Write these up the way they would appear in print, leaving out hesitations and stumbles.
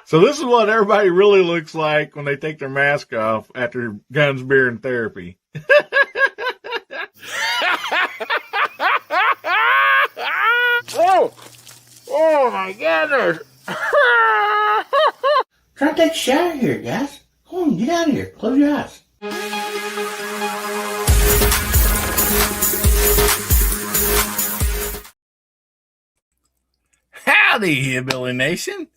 So this is what everybody really looks like when they take their mask off after guns, beer, and therapy. Oh my goodness. Try to take a shower here, guys. Come on, get out of here. Close your eyes. Howdy, Hillbilly Nation.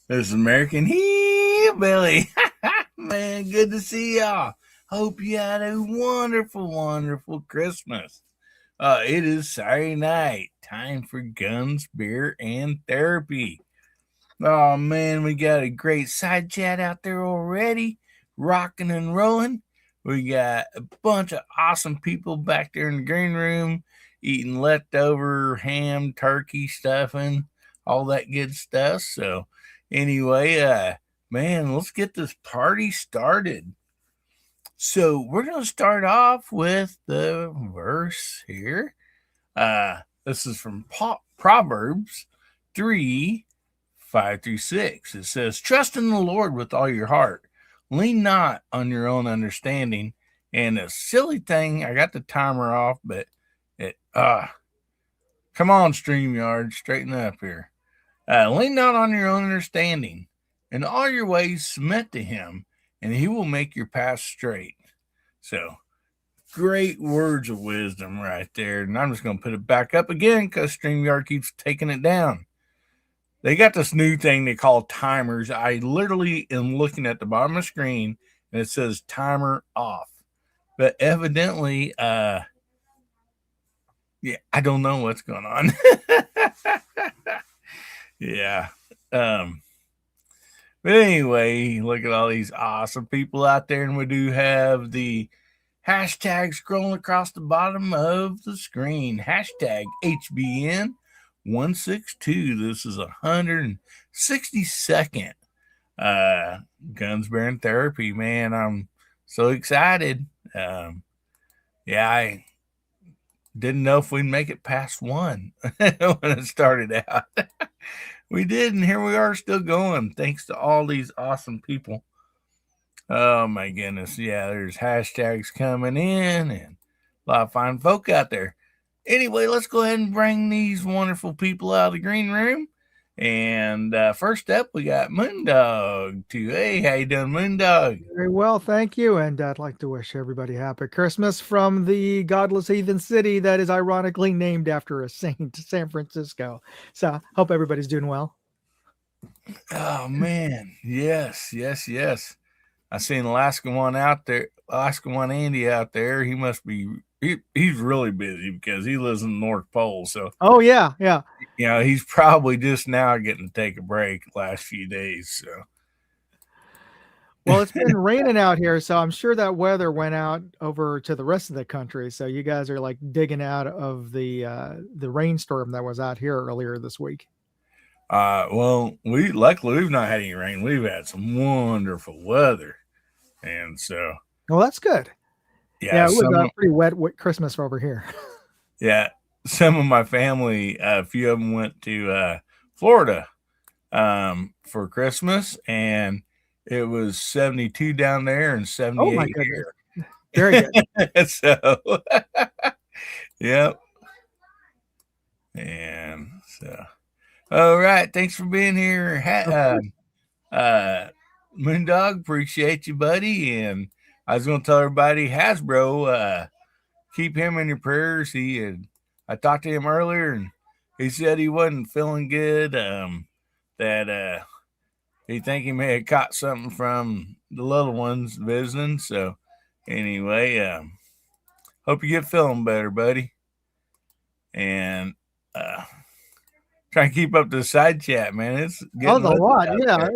This is American Hillbilly. Man, good to see y'all. Hope you had a wonderful, wonderful Christmas. It is Saturday night. Time for guns, beer, and therapy. Oh, man, we got a great side chat out there already. Rocking and rolling. We got a bunch of awesome people back there in the green room eating leftover ham, turkey, stuffing, all that good stuff. So anyway, man, let's get this party started. So we're going to start off with the verse here. This is from Proverbs 3:5-6. It says, trust in the Lord with all your heart. Lean not on your own understanding. And a silly thing, I got the timer off, but come on, StreamYard, straighten up here. Lean not on your own understanding. In all your ways submit to him, and he will make your path straight. So, great words of wisdom right there. And I'm just going to put it back up again because StreamYard keeps taking it down. They got this new thing they call timers. I literally am looking at the bottom of the screen, and it says timer off. But evidently, I don't know what's going on. Yeah. But anyway, look at all these awesome people out there, and we do have the hashtag scrolling across the bottom of the screen. Hashtag HBN162. This is 162nd Guns, Beer, and Therapy. Man, I'm so excited. I didn't know if we'd make it past one when it started out. We did, and here we are still going, thanks to all these awesome people. Oh, my goodness. Yeah, there's hashtags coming in and a lot of fine folk out there. Anyway, let's go ahead and bring these wonderful people out of the green room. And first up, we got Moondog. Hey, how you doing, Moondog? Very well, thank you. And I'd like to wish everybody happy Christmas from the godless heathen city that is ironically named after a saint, San Francisco. So hope everybody's doing well. Oh, man. Yes. I seen Alaskan One out there, Alaskan One Andy out there. He must be, he's really busy because he lives in the North Pole. So, oh, yeah. You know, he's probably just now getting to take a break the last few days. So, well, it's been raining out here, so I'm sure that weather went out over to the rest of the country. So you guys are like digging out of the rainstorm that was out here earlier this week. Well, luckily we've not had any rain. We've had some wonderful weather, and so. Well, that's good. Yeah, it was a pretty wet Christmas over here. Yeah, some of my family, a few of them went to Florida for Christmas, and it was 72 down there and 78 here. Very good. So, yep. And so, all right. Thanks for being here. Moondog, appreciate you, buddy. And I was going to tell everybody, Hasbro, keep him in your prayers. I talked to him earlier, and he said he wasn't feeling good, that he think he may have caught something from the little ones visiting. So anyway, hope you get feeling better, buddy. And try and keep up the side chat, man. It's getting a lot. Yeah,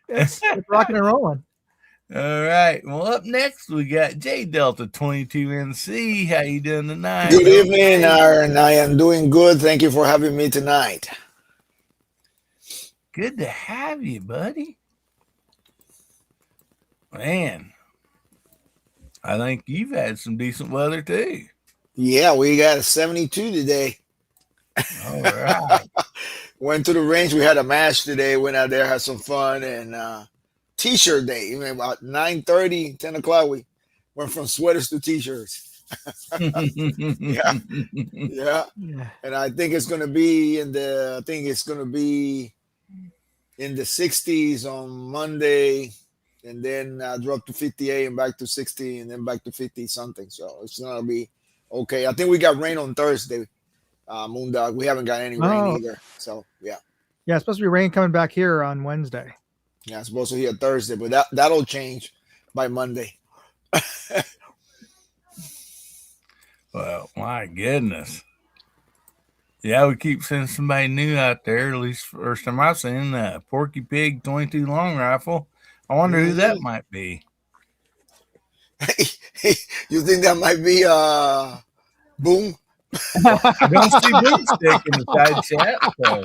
it's rocking and rolling. All right. Well, up next we got J Delta 22NC. How you doing tonight? Good evening, Aaron. I am doing good. Thank you for having me tonight. Good to have you, buddy. Man, I think you've had some decent weather too. Yeah, we got a 72 today. All right. Went to the range. We had a match today. Went out there, had some fun, and T-shirt day. You know, about 9:30, 10 o'clock. We went from sweaters to T-shirts. Yeah, yeah. Yeah. And I think it's gonna be in the. I think it's gonna be in the 60s on Monday, and then drop to 58 and back to 60 and then back to 50 something. So it's gonna be okay. I think we got rain on Thursday, Moondog. We haven't got any rain either. So yeah, it's supposed to be rain coming back here on Wednesday. yeah, it's supposed to be a Thursday, but that'll change by Monday. Well, my goodness. Yeah, we keep seeing somebody new out there. At least first time I've seen Porky Pig 22 long rifle. I wonder who that might be. You think that might be Boom? I don't see Boomstick in the side chat, so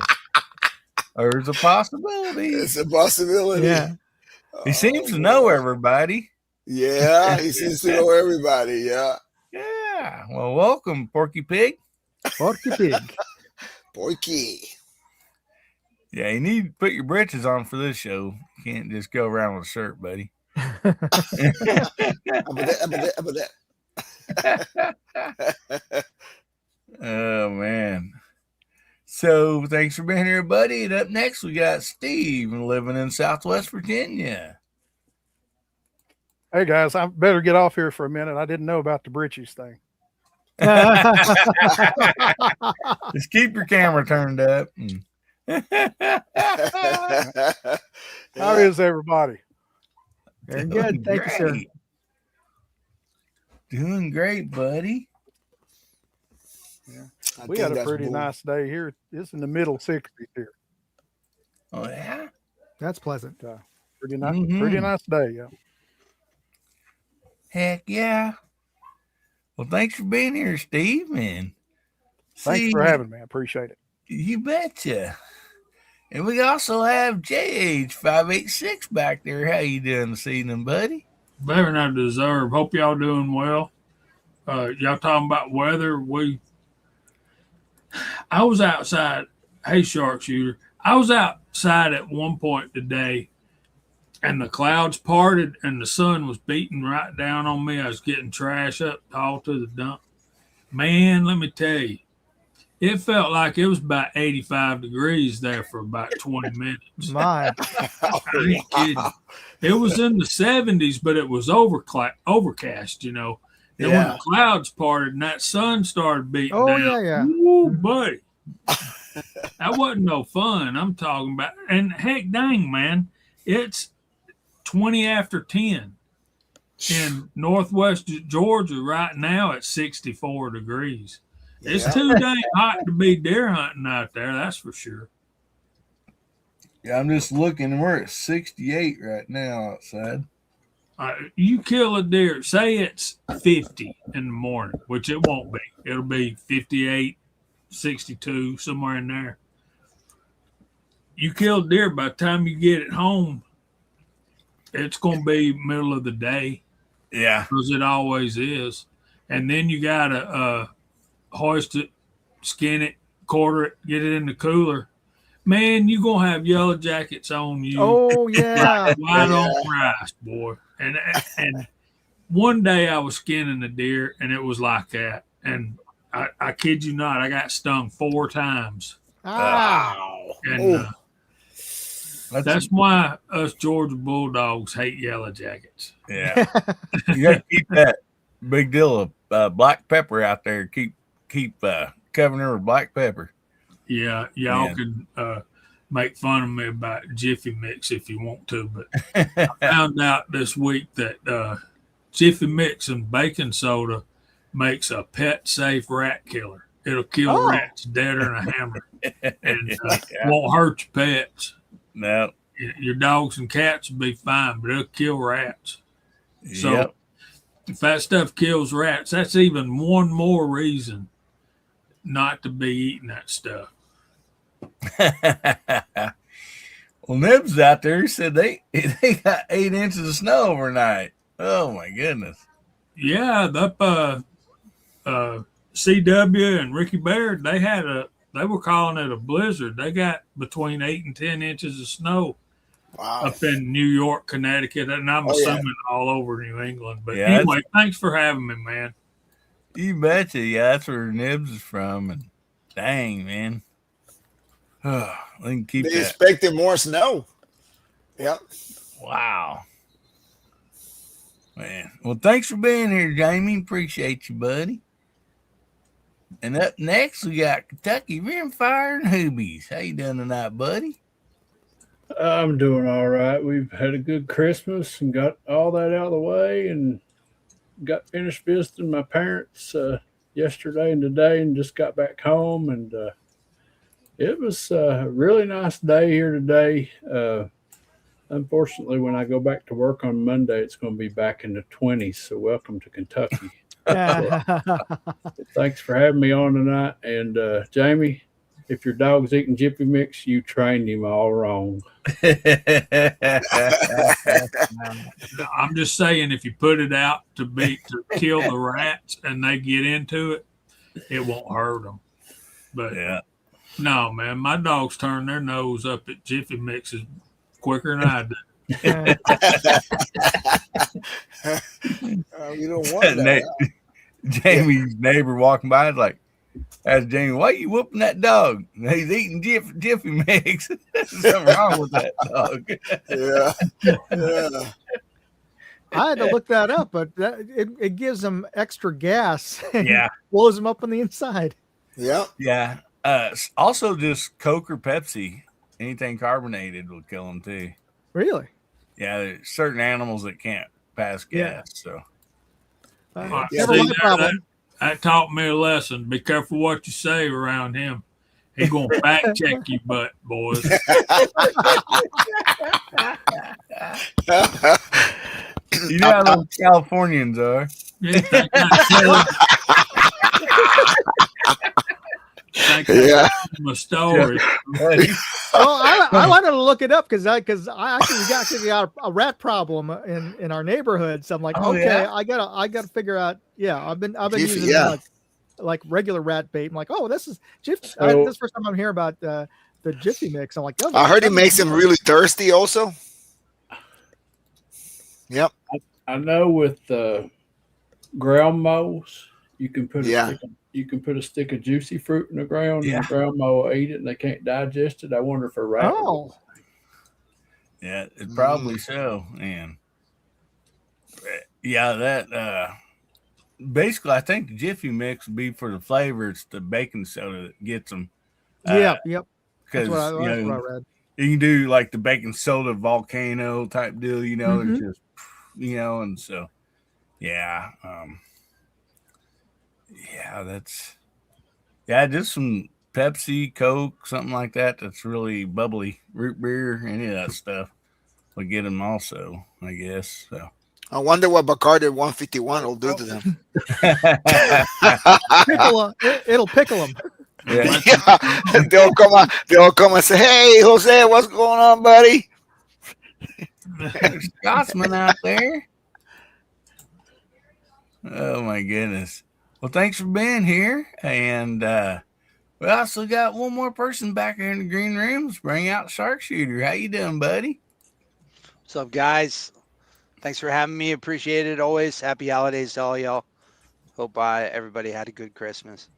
there's a possibility. It's a possibility. Yeah. He seems to know everybody. Yeah, he seems to know everybody. Yeah. Yeah. Well, welcome, Porky Pig. Porky Pig. Porky. Yeah, you need to put your britches on for this show. You can't just go around with a shirt, buddy. How about that? Oh, man. So, thanks for being here, buddy. And up next, we got Steve living in Southwest Virginia. Hey guys, I better get off here for a minute. I didn't know about the britches thing. Just keep your camera turned up. How is everybody? Very good. Thank you, sir. Doing great, buddy. Yeah. We had a pretty nice day here. It's in the middle 60s here. Oh, yeah? That's pleasant. Pretty nice day, yeah. Heck yeah. Well, thanks for being here, Steve, man. Thanks for having me. I appreciate it. You betcha. And we also have JH586 back there. How you doing this evening, buddy? Better than I deserve. Hope y'all doing well. Y'all talking about weather. I was outside. Hey, sharpshooter. I was outside at one point today, and the clouds parted, and the sun was beating right down on me. I was getting trash up all to the dump. Man, let me tell you, it felt like it was about 85 degrees there for about 20 minutes. My. I ain't kidding. It was in the 70s, but it was overcast, you know. And when the clouds parted and that sun started beating down, yeah. Woo, buddy. That wasn't no fun. I'm talking about, and heck dang, man, it's 20 after 10 in northwest Georgia right now at 64 degrees. It's too dang hot to be deer hunting out there, that's for sure. Yeah, I'm just looking. We're at 68 right now outside. You kill a deer, say it's 50 in the morning, which it won't be. It'll be 58, 62, somewhere in there. You kill a deer, by the time you get it home, it's going to be middle of the day. Yeah. Because it always is. And then you got to hoist it, skin it, quarter it, get it in the cooler. Man, you're going to have yellow jackets on you. Oh, yeah. Right on rice, boy. And one day I was skinning a deer, and it was like that. And I kid you not, I got stung 4 times. Wow. And that's why us Georgia Bulldogs hate yellow jackets. Yeah. You got to keep that big deal of black pepper out there. Keep covering her with black pepper. Yeah, y'all could make fun of me about Jiffy Mix if you want to, but I found out this week that Jiffy Mix and baking soda makes a pet-safe rat killer. It'll kill rats deader than a hammer, and won't hurt your pets. No. Your dogs and cats will be fine, but it'll kill rats. So if that stuff kills rats, that's even one more reason not to be eating that stuff. Well, Nib's out there. He said they got 8 inches of snow overnight. Oh my goodness. Yeah, CW and Ricky Baird, they had They were calling it a blizzard. They got between 8 and 10 inches of snow up in New York, Connecticut, and I'm assuming all over New England. But anyway, thanks for having me, man. You betcha. Yeah, that's where Nibs is from. And dang, man. Oh, we can keep They expected more snow. Yep. Wow. Man. Well, thanks for being here, Jamie. Appreciate you, buddy. And up next, we got Kentucky Rimfire and Hoobies. How you doing tonight, buddy? I'm doing all right. We've had a good Christmas and got all that out of the way and got finished visiting my parents yesterday and today and just got back home. And it was a really nice day here today. Unfortunately, when I go back to work on Monday, it's going to be back in the 20s. So welcome to Kentucky. Thanks for having me on tonight. And Jamie, if your dog's eating Jiffy Mix, you trained him all wrong. I'm just saying, if you put it out to kill the rats and they get into it, it won't hurt them. But no, man, my dogs turn their nose up at Jiffy Mixes quicker than I do. You don't want that. Jamie's neighbor walking by is like, asked Jamie, why are you whooping that dog? He's eating Jiffy Mix. There's something wrong with that dog. Yeah. I had to look that up, but it gives them extra gas. And blows them up on the inside. Yeah. Yeah. Also, just Coke or Pepsi, anything carbonated will kill them too. Really? Yeah. There's certain animals that can't pass gas. So. That taught me a lesson. Be careful what you say around him. He's going to fact check you, boys. You know how those Californians are. My story. Well, I wanted to look it up because I actually got a rat problem in our neighborhood. So I'm like, I gotta figure out. Yeah, I've been using like regular rat bait. I'm like, this is Jiffy. This is the first time I'm hearing about the Jiffy Mix. I'm like, I heard it makes them really thirsty also. Yep. I know with ground moles, you can put a stick of juicy fruit in the ground and the ground mole will eat it and they can't digest it. I wonder if a rat. Yeah, it probably so. And that basically I think the Jiffy Mix would be for the flavor. It's the baking soda that gets them. Yep. Because that's what I read. You can do like the baking soda volcano type deal, and just and so just some Pepsi, Coke, something like that. That's really bubbly, root beer, any of that stuff will get them also, I guess. So I wonder what Bacardi 151 will do to them. It'll pickle them. Yeah. They'll come and say, "Hey, Jose, what's going on, buddy?" There's Scotsman out there. Oh my goodness. Well, thanks for being here. And we also got one more person back here in the green room. Let's bring out Sharpshooter. How you doing, buddy? What's up, guys? Thanks for having me. Appreciate it always. Happy holidays to all y'all. Hope everybody had a good Christmas.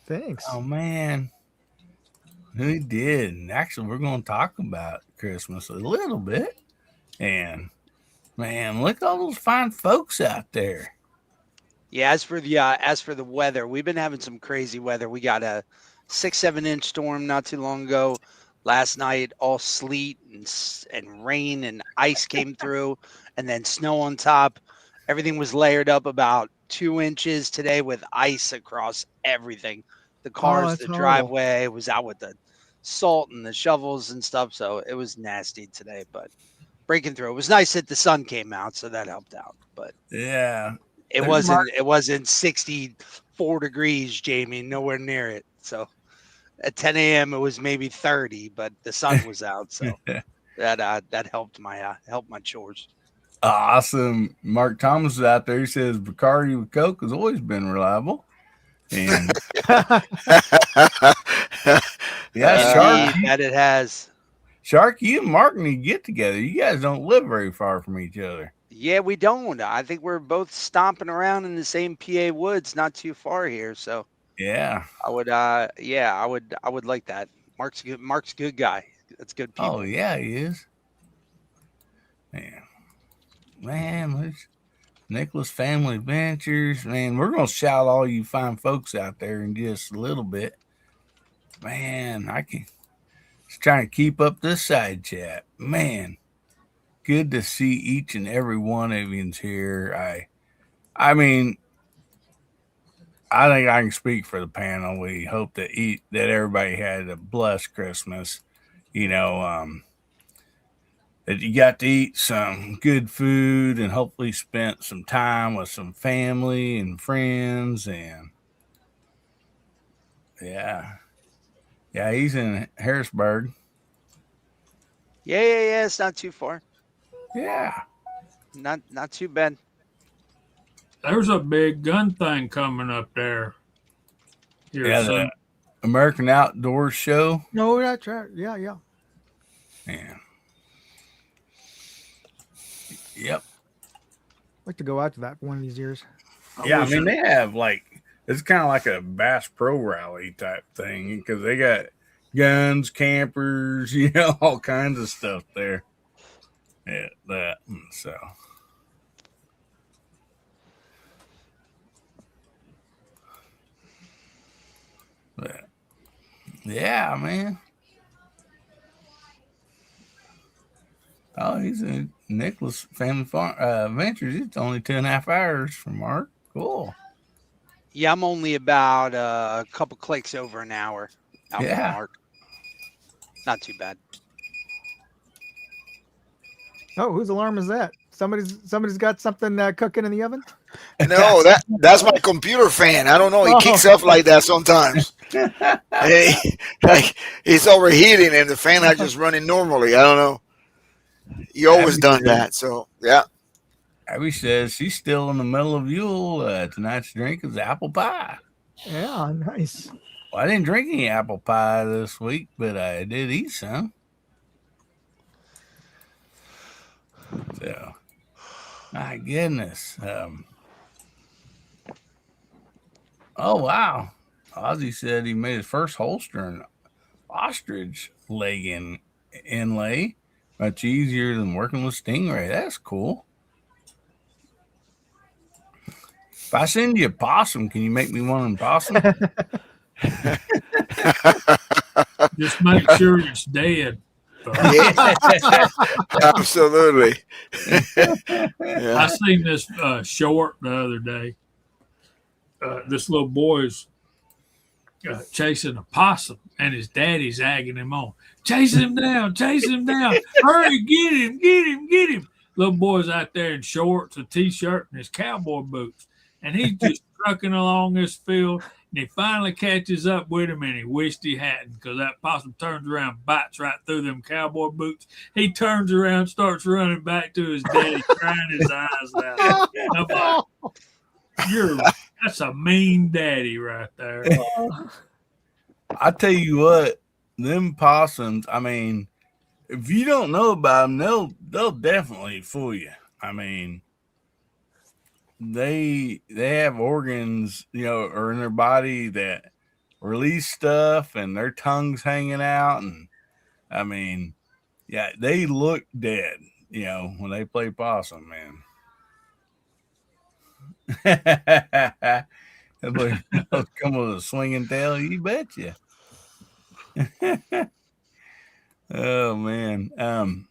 Thanks. Oh, man. We did. And actually, we're going to talk about Christmas a little bit. And, man, look at all those fine folks out there. Yeah, as for the weather, we've been having some crazy weather. We got a 6-7 inch storm not too long ago. Last night, all sleet and rain and ice came through, and then snow on top. Everything was layered up about 2 inches today with ice across everything. The cars, the driveway was out with the salt and the shovels and stuff. So it was nasty today, but breaking through. It was nice that the sun came out, so that helped out. But yeah, it wasn't 64 degrees, Jamie, nowhere near it. So at 10 a.m. it was maybe 30, but the sun was out, so that helped my chores. Awesome. Mark Thomas is out there. He says Bacardi with Coke has always been reliable. And Yeah, Shark. That it has. Shark, you and Mark need to get together. You guys don't live very far from each other. Yeah, we don't. I think we're both stomping around in the same PA woods, not too far here. So yeah, I would like that. Mark's good. Mark's a good guy. That's good people. Oh yeah, he is. Man, there's Nicholas Family Ventures. Man, we're gonna shout all you fine folks out there in just a little bit. Man, I can just trying to keep up this side chat. Man, good to see each and every one of yous here. I mean, I think I can speak for the panel. We hope that everybody had a blessed Christmas. You know, that you got to eat some good food and hopefully spent some time with some family and friends. And yeah, he's in Harrisburg. Yeah. It's not too far. Yeah, not too bad. There's a big gun thing coming up there. The American Outdoor Show. No, that's right. Yeah. Yeah. Yep. I'd like to go out to that one of these years. I mean, they have it's kind of like a Bass Pro Rally type thing because they got guns, campers, all kinds of stuff there. Yeah, that. So. But, yeah, man. Oh, he's in Nicholas Family Farm Ventures. It's only 2.5 hours from Mark. Cool. Yeah, I'm only about a couple clicks over an hour out from Mark. Not too bad. Oh, whose alarm is that? Somebody's got something cooking in the oven? No, that's my computer fan. I don't know. He kicks up like that sometimes. Hey, it's overheating and the fan is just running normally. I don't know. He always done that. So yeah. Abby says she's still in the middle of Yule. Tonight's drink is apple pie. Yeah, nice. Well, I didn't drink any apple pie this week, but I did eat some. So, my goodness. Oh, wow. Ozzy said he made his first holster in ostrich leg inlay. Much easier than working with stingray. That's cool. If I send you a possum, can you make me one in possum? Just make sure it's dead. Yeah. Absolutely. Yeah. I seen this short the other day. This little boy's chasing a possum, and his daddy's egging him on. Chase him down, hurry, get him. Little boy's out there in shorts, a t-shirt, and his cowboy boots. And he's just trucking along this field, and he finally catches up with him, and he wished he hadn't, because that possum turns around, bites right through them cowboy boots. He turns around, starts running back to his daddy, crying his eyes out. I'm like, that's a mean daddy right there. I tell you what, them possums, I mean, if you don't know about them, they'll definitely fool you. I mean, they have organs, or in their body that release stuff, and their tongue's hanging out, and I mean, yeah, they look dead, when they play possum, man. They'll come with a swinging tail, you betcha. Oh man.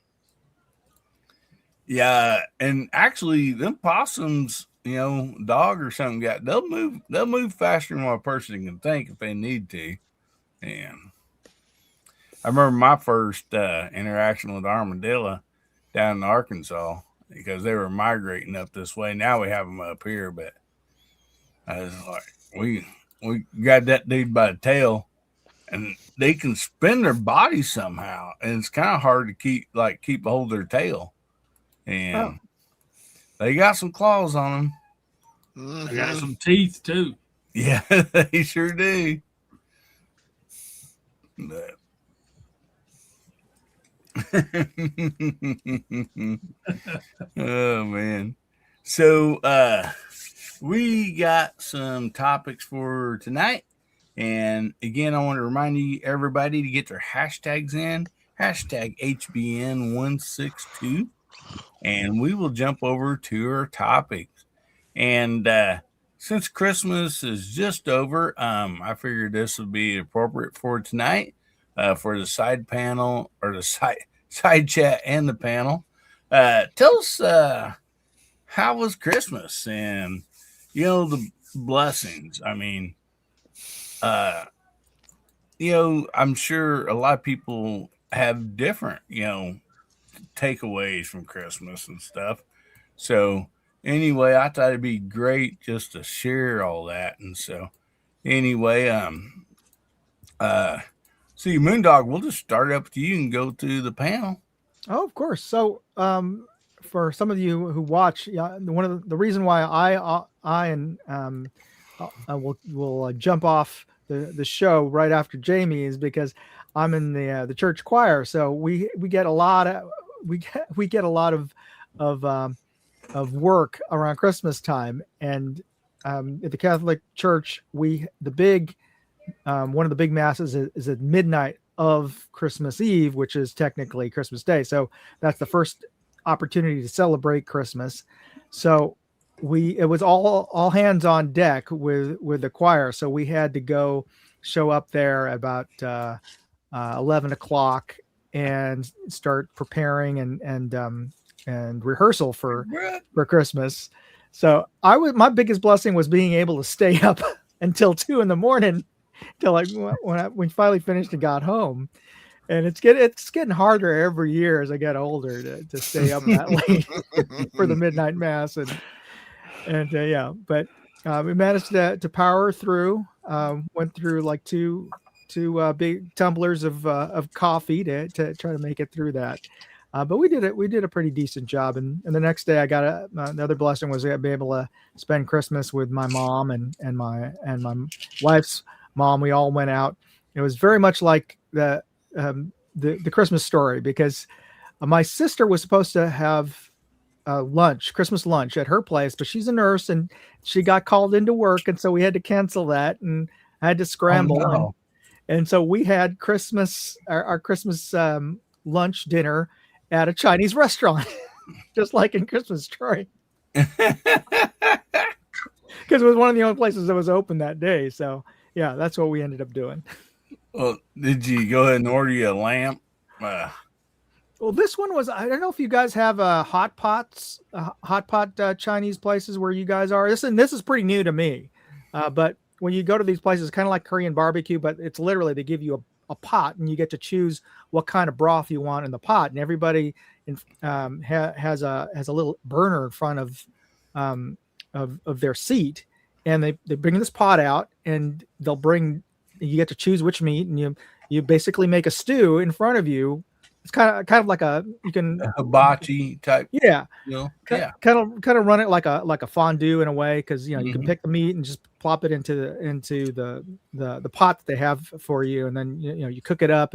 Yeah, and actually them possums, dog or something they'll move faster than what a person can think if they need to. And I remember my first interaction with armadillo down in Arkansas because they were migrating up this way. Now we have them up here, but I was like, we got that dude by the tail, and they can spin their body somehow, and it's kind of hard to keep a hold of their tail. And they got some claws on them. They got some teeth too. Yeah, they sure do. But oh man. So we got some topics for tonight. And again, I want to remind you everybody to get their hashtags in. Hashtag HBN162. And we will jump over to our topics. And since Christmas is just over, I figured this would be appropriate for tonight for the side panel or the side chat and the panel. Tell us how was Christmas and the blessings. I mean, I'm sure a lot of people have different takeaways from Christmas and stuff. So anyway, I thought it'd be great just to share all that. And so anyway, see, Moondog, we'll just start up with you and go to the panel. Oh, of course. So, for some of you who watch, one of the reason why I will jump off the show right after Jamie is because I'm in the church choir. So we get a lot of of work around Christmas time, and at the Catholic Church, one of the big masses is at midnight of Christmas Eve, which is technically Christmas Day. So that's the first opportunity to celebrate Christmas. So it was all hands on deck with the choir. So we had to go show up there about 11 o'clock and start preparing and rehearsal for Christmas. So my biggest blessing was being able to stay up until 2 a.m. till like when we finally finished and got home. And it's getting harder every year as I get older to stay up that late for the midnight mass but we managed to power through. Went through like two big tumblers of coffee to try to make it through that. But we did a pretty decent job. And the next day I got another blessing was to be able to spend Christmas with my mom and my wife's mom. We all went out. It was very much like the Christmas Story, because my sister was supposed to have Christmas lunch at her place, but she's a nurse and she got called into work, and so we had to cancel that and I had to scramble. Oh, no. And so we had our Christmas lunch dinner at a Chinese restaurant, just like in Christmas Story, because it was one of the only places that was open that day. So yeah, that's what we ended up doing. Well, did you go ahead and order you a lamp? Well, this one was, I don't know if you guys have hot pot Chinese places where you guys are. This is pretty new to me. But when you go to these places, kind of like Korean barbecue, but it's literally, they give you a pot and you get to choose what kind of broth you want in the pot. And everybody has a little burner in front of their seat. And they bring this pot out and you get to choose which meat, and you basically make a stew in front of you. It's kind of like a hibachi type. Yeah. Yeah. Kind of run it like a fondue in a way, because you can pick the meat and just plop it into the pot that they have for you, and then you cook it up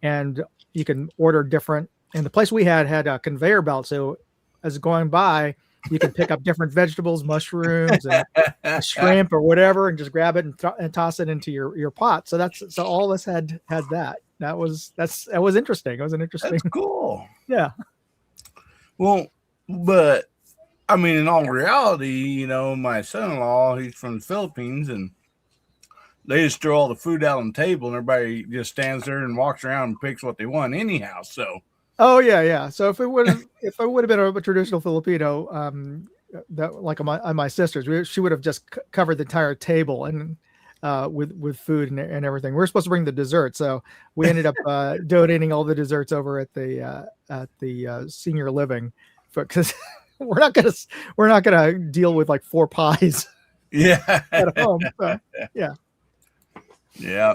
and you can order different. And the place we had a conveyor belt, so as going by, you can pick up different vegetables, mushrooms, and shrimp or whatever, and just grab it and toss it into your pot. So all this had that. That was interesting. It was an interesting. That's cool. Yeah. Well, but I mean, in all reality, my son-in-law, he's from the Philippines, and they just throw all the food out on the table, and everybody just stands there and walks around and picks what they want anyhow. So. Oh yeah. So if it would have been a traditional Filipino, that like my sister's, she would have just covered the entire table and with food and everything. We were supposed to bring the dessert, so we ended up donating all the desserts over at the senior living, because we're not gonna deal with like 4 pies. Yeah. At home. So, yeah. Yeah.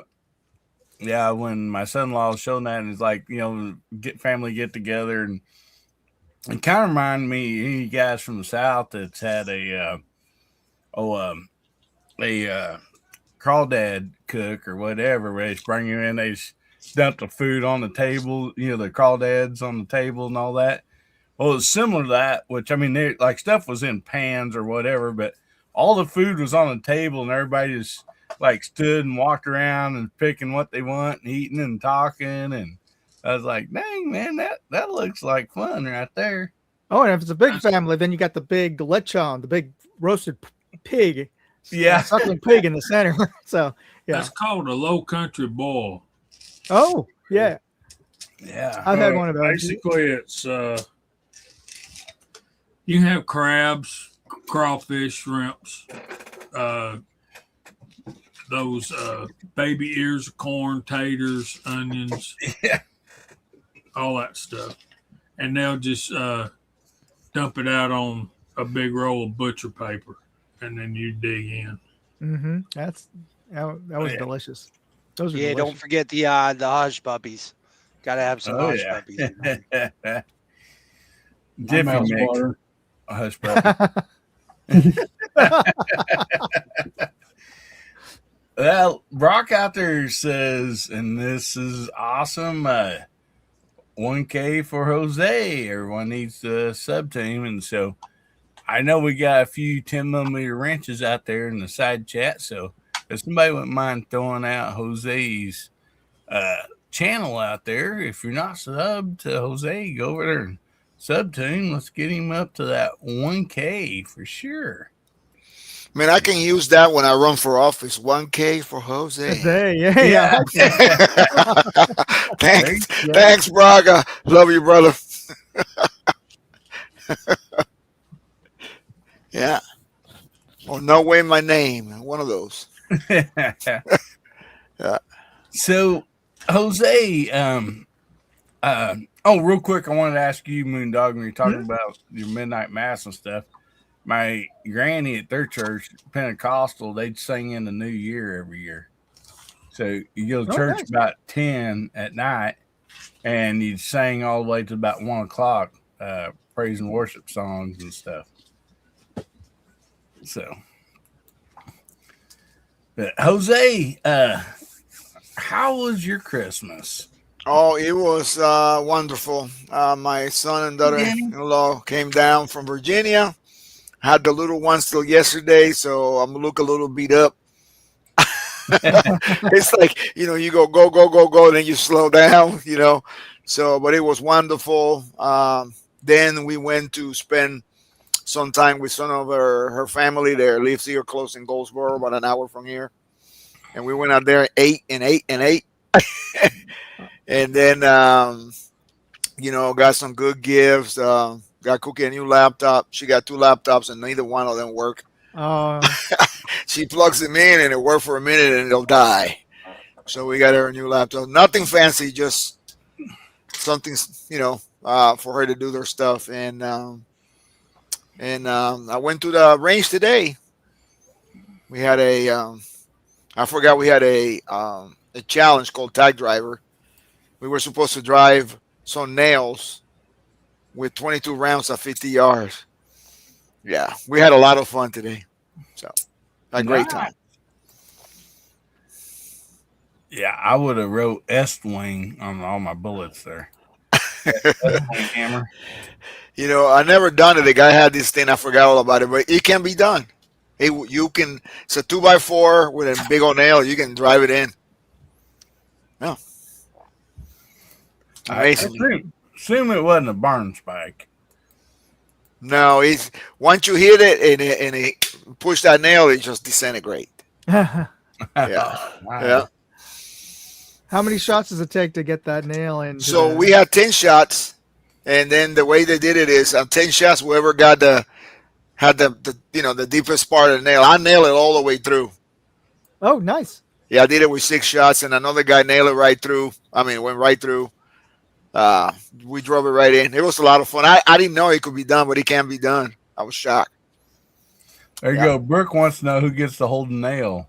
Yeah, when my son-in-law was showing that, and it's like, get together, and it kind of reminded me, you guys from the South that's had a crawdad cook or whatever, where they just bring you in, they just dump the food on the table, the crawdads on the table and all that. Well, it's similar to that, which I mean, like stuff was in pans or whatever, but all the food was on the table and everybody just like stood and walked around and picking what they want and eating and talking. And I was like, dang, man, that looks like fun right there. Oh, and if it's a big family, then you got the big lechon, the big roasted pig. Yeah. Suckling pig in the center. So, yeah. That's called a low country boil. Oh, yeah. Yeah. I've had one of those. Basically, it's you have crabs, crawfish, shrimps, those baby ears of corn, taters, onions, all that stuff. And they'll just dump it out on a big roll of butcher paper, and then you dig in. Mm-hmm. That was delicious. Those are delicious. Don't forget the hush puppies. Got to have some hush puppies. Different water. Hush puppy. Well, Brock out there says, and this is awesome. 1K for Jose. Everyone needs a sub team, and so I know we got a few 10mm wrenches out there in the side chat. So if somebody wouldn't mind throwing out Jose's channel out there, if you're not subbed to Jose, go over there and sub team. Let's get him up to that 1K for sure. Man, I can use that when I run for office. 1K for Jose. Yeah. Thanks, Braga. Love you, brother. Yeah. Or No Way My Name. One of those. Yeah. So, Jose, real quick, I wanted to ask you, Moondog, when you're talking about your midnight mass and stuff. My granny at their church, Pentecostal, they'd sing in the New Year every year. So you go to church about 10 at night, and you'd sing all the way to about 1 o'clock, praise and worship songs and stuff. So, but Jose, how was your Christmas? Oh, it was wonderful. My son and daughter-in-law came down from Virginia. Had the little ones till yesterday, so I'm look a little beat up. It's like, you go, then you slow down, So, but it was wonderful. Then we went to spend some time with some of her family there, lives here close in Goldsboro, about an hour from here. And we went out there and ate. And then, got some good gifts. Got Cookie a new laptop. She got 2 laptops, and neither one of them work. She plugs them in, and it worked for a minute, and it'll die. So we got her a new laptop. Nothing fancy, just something, for her to do their stuff. And I went to the range today. We had a challenge called Tag Driver. We were supposed to drive some nails with 22 rounds at 50 yards. Yeah, we had a lot of fun today. So, a great time. Yeah, I would have wrote S-wing on all my bullets there. Hammer. I never done it. The guy had this thing. I forgot all about it, but it can be done. It's a 2x4 with a big old nail. You can drive it in. Yeah. Amazing. Assume it wasn't a barn spike. No, once you hit it and it push that nail, it just disintegrate. Yeah. Yeah. How many shots does it take to get that nail in? So we had 10 shots, and then the way they did it is on 10 shots, whoever had the deepest part of the nail. I nailed it all the way through. Oh, nice. Yeah, I did it with 6 shots, and another guy nailed it right through. It went right through. We drove it right in. It was a lot of fun. I didn't know it could be done, but it can be done. I was shocked. There you go. Brooke wants to know who gets to hold the nail.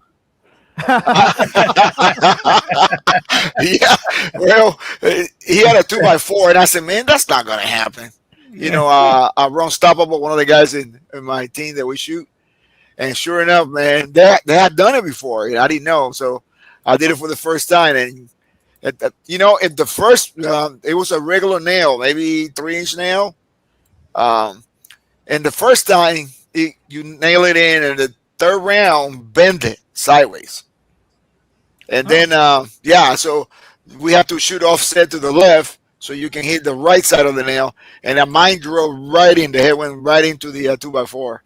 Yeah. Well, he had a 2x4, and I said, man, that's not going to happen. I run stoppable, one of the guys in my team that we shoot. And sure enough, man, they had done it before. I didn't know, so I did it for the first time. And at the first, it was a regular nail, maybe 3-inch nail. And the first time you nail it in, and the third round bend it sideways. And then, so we have to shoot offset to the left so you can hit the right side of the nail. And mine drove right in. The head went right into the 2x4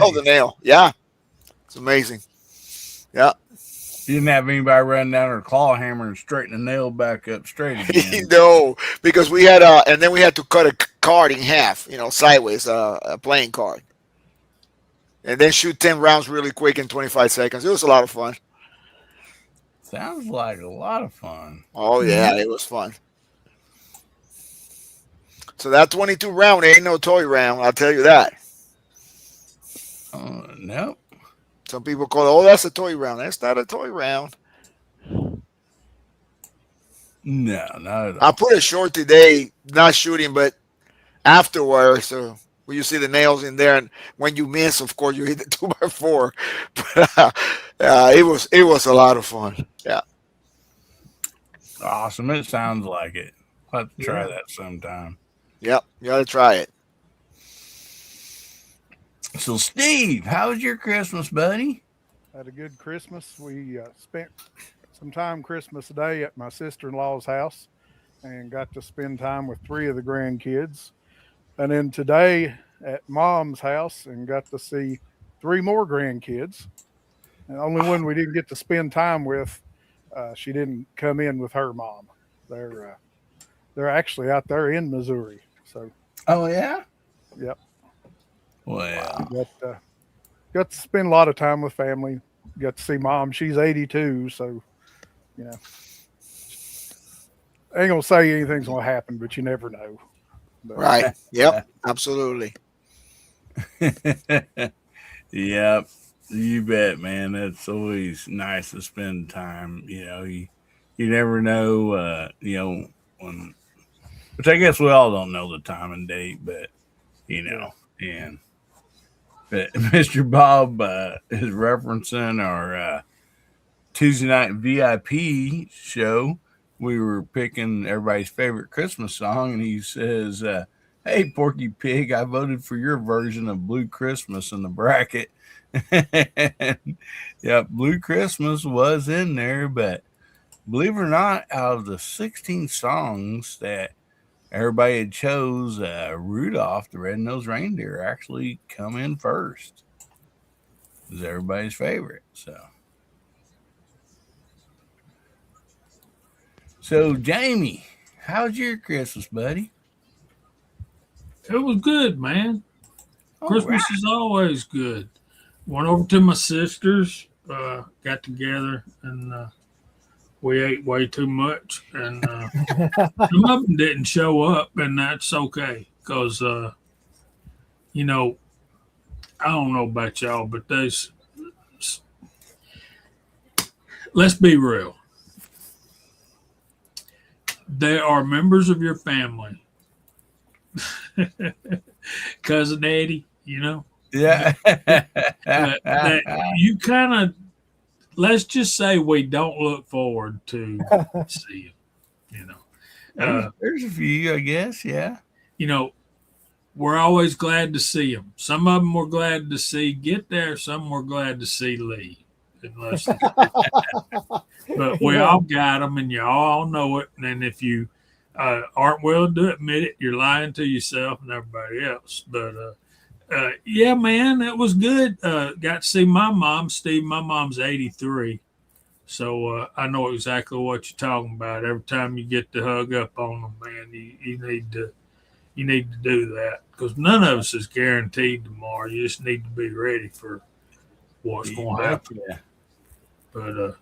of the nail. Yeah. It's amazing. Yeah. You didn't have anybody run down her claw hammer and straighten the nail back up straight again. No, because we had and then we had to cut a card in half, sideways, a playing card. And then shoot 10 rounds really quick in 25 seconds. It was a lot of fun. Sounds like a lot of fun. Oh, yeah, it was fun. So that 22 round ain't no toy round, I'll tell you that. Nope. Some people call it, that's a toy round. That's not a toy round. No, not at all. I put a short today, not shooting, but afterwards. So when you see the nails in there, and when you miss, of course, you hit the 2x4. But it was a lot of fun. Yeah. Awesome. It sounds like it. I'll have to try that sometime. Yep. You got to try it. So, Steve, how was your Christmas, buddy? Had a good Christmas. We spent some time Christmas Day at my sister-in-law's house and got to spend time with 3 of the grandkids. And then today at Mom's house and got to see 3 more grandkids. And the only one we didn't get to spend time with, she didn't come in with her mom. They're actually out there in Missouri. So. Oh yeah. Yep. Well. Got to spend a lot of time with family. Got to see Mom. She's 82, so I ain't gonna say anything's gonna happen, but you never know. But, right. Yep. Absolutely. Yep. You bet, man. That's always nice to spend time. You never know. When, which I guess we all don't know the time and date, but and. But Mr. Bob is referencing our Tuesday night VIP show. We were picking everybody's favorite Christmas song, and he says, "Hey, Porky Pig, I voted for your version of Blue Christmas in the bracket." Yeah, Blue Christmas was in there, but believe it or not, out of the 16 songs that everybody had chose, Rudolph the Red-Nosed Reindeer actually come in first. It was everybody's favorite. So Jamie, how's your Christmas, buddy? It was good, man. Christmas is always good. Went over to my sister's, got together, and we ate way too much, and some of them didn't show up, and that's okay, because I don't know about y'all, but let's be real. They are members of your family. Cousin Eddie, Yeah. that you kind of, let's just say we don't look forward to see him, There's a few, I guess, yeah. We're always glad to see them. Some of them we're glad to see get there. Some we're glad to see leave. But we all got them, and you all know it. And if you aren't willing to admit it, you're lying to yourself and everybody else. But yeah, man, it was good. Got to see my mom, Steve. My mom's 83, so I know exactly what you're talking about. Every time you get to hug up on them, man, you need to do that, because none of us is guaranteed tomorrow. You just need to be ready for what's going to happen. Yeah. But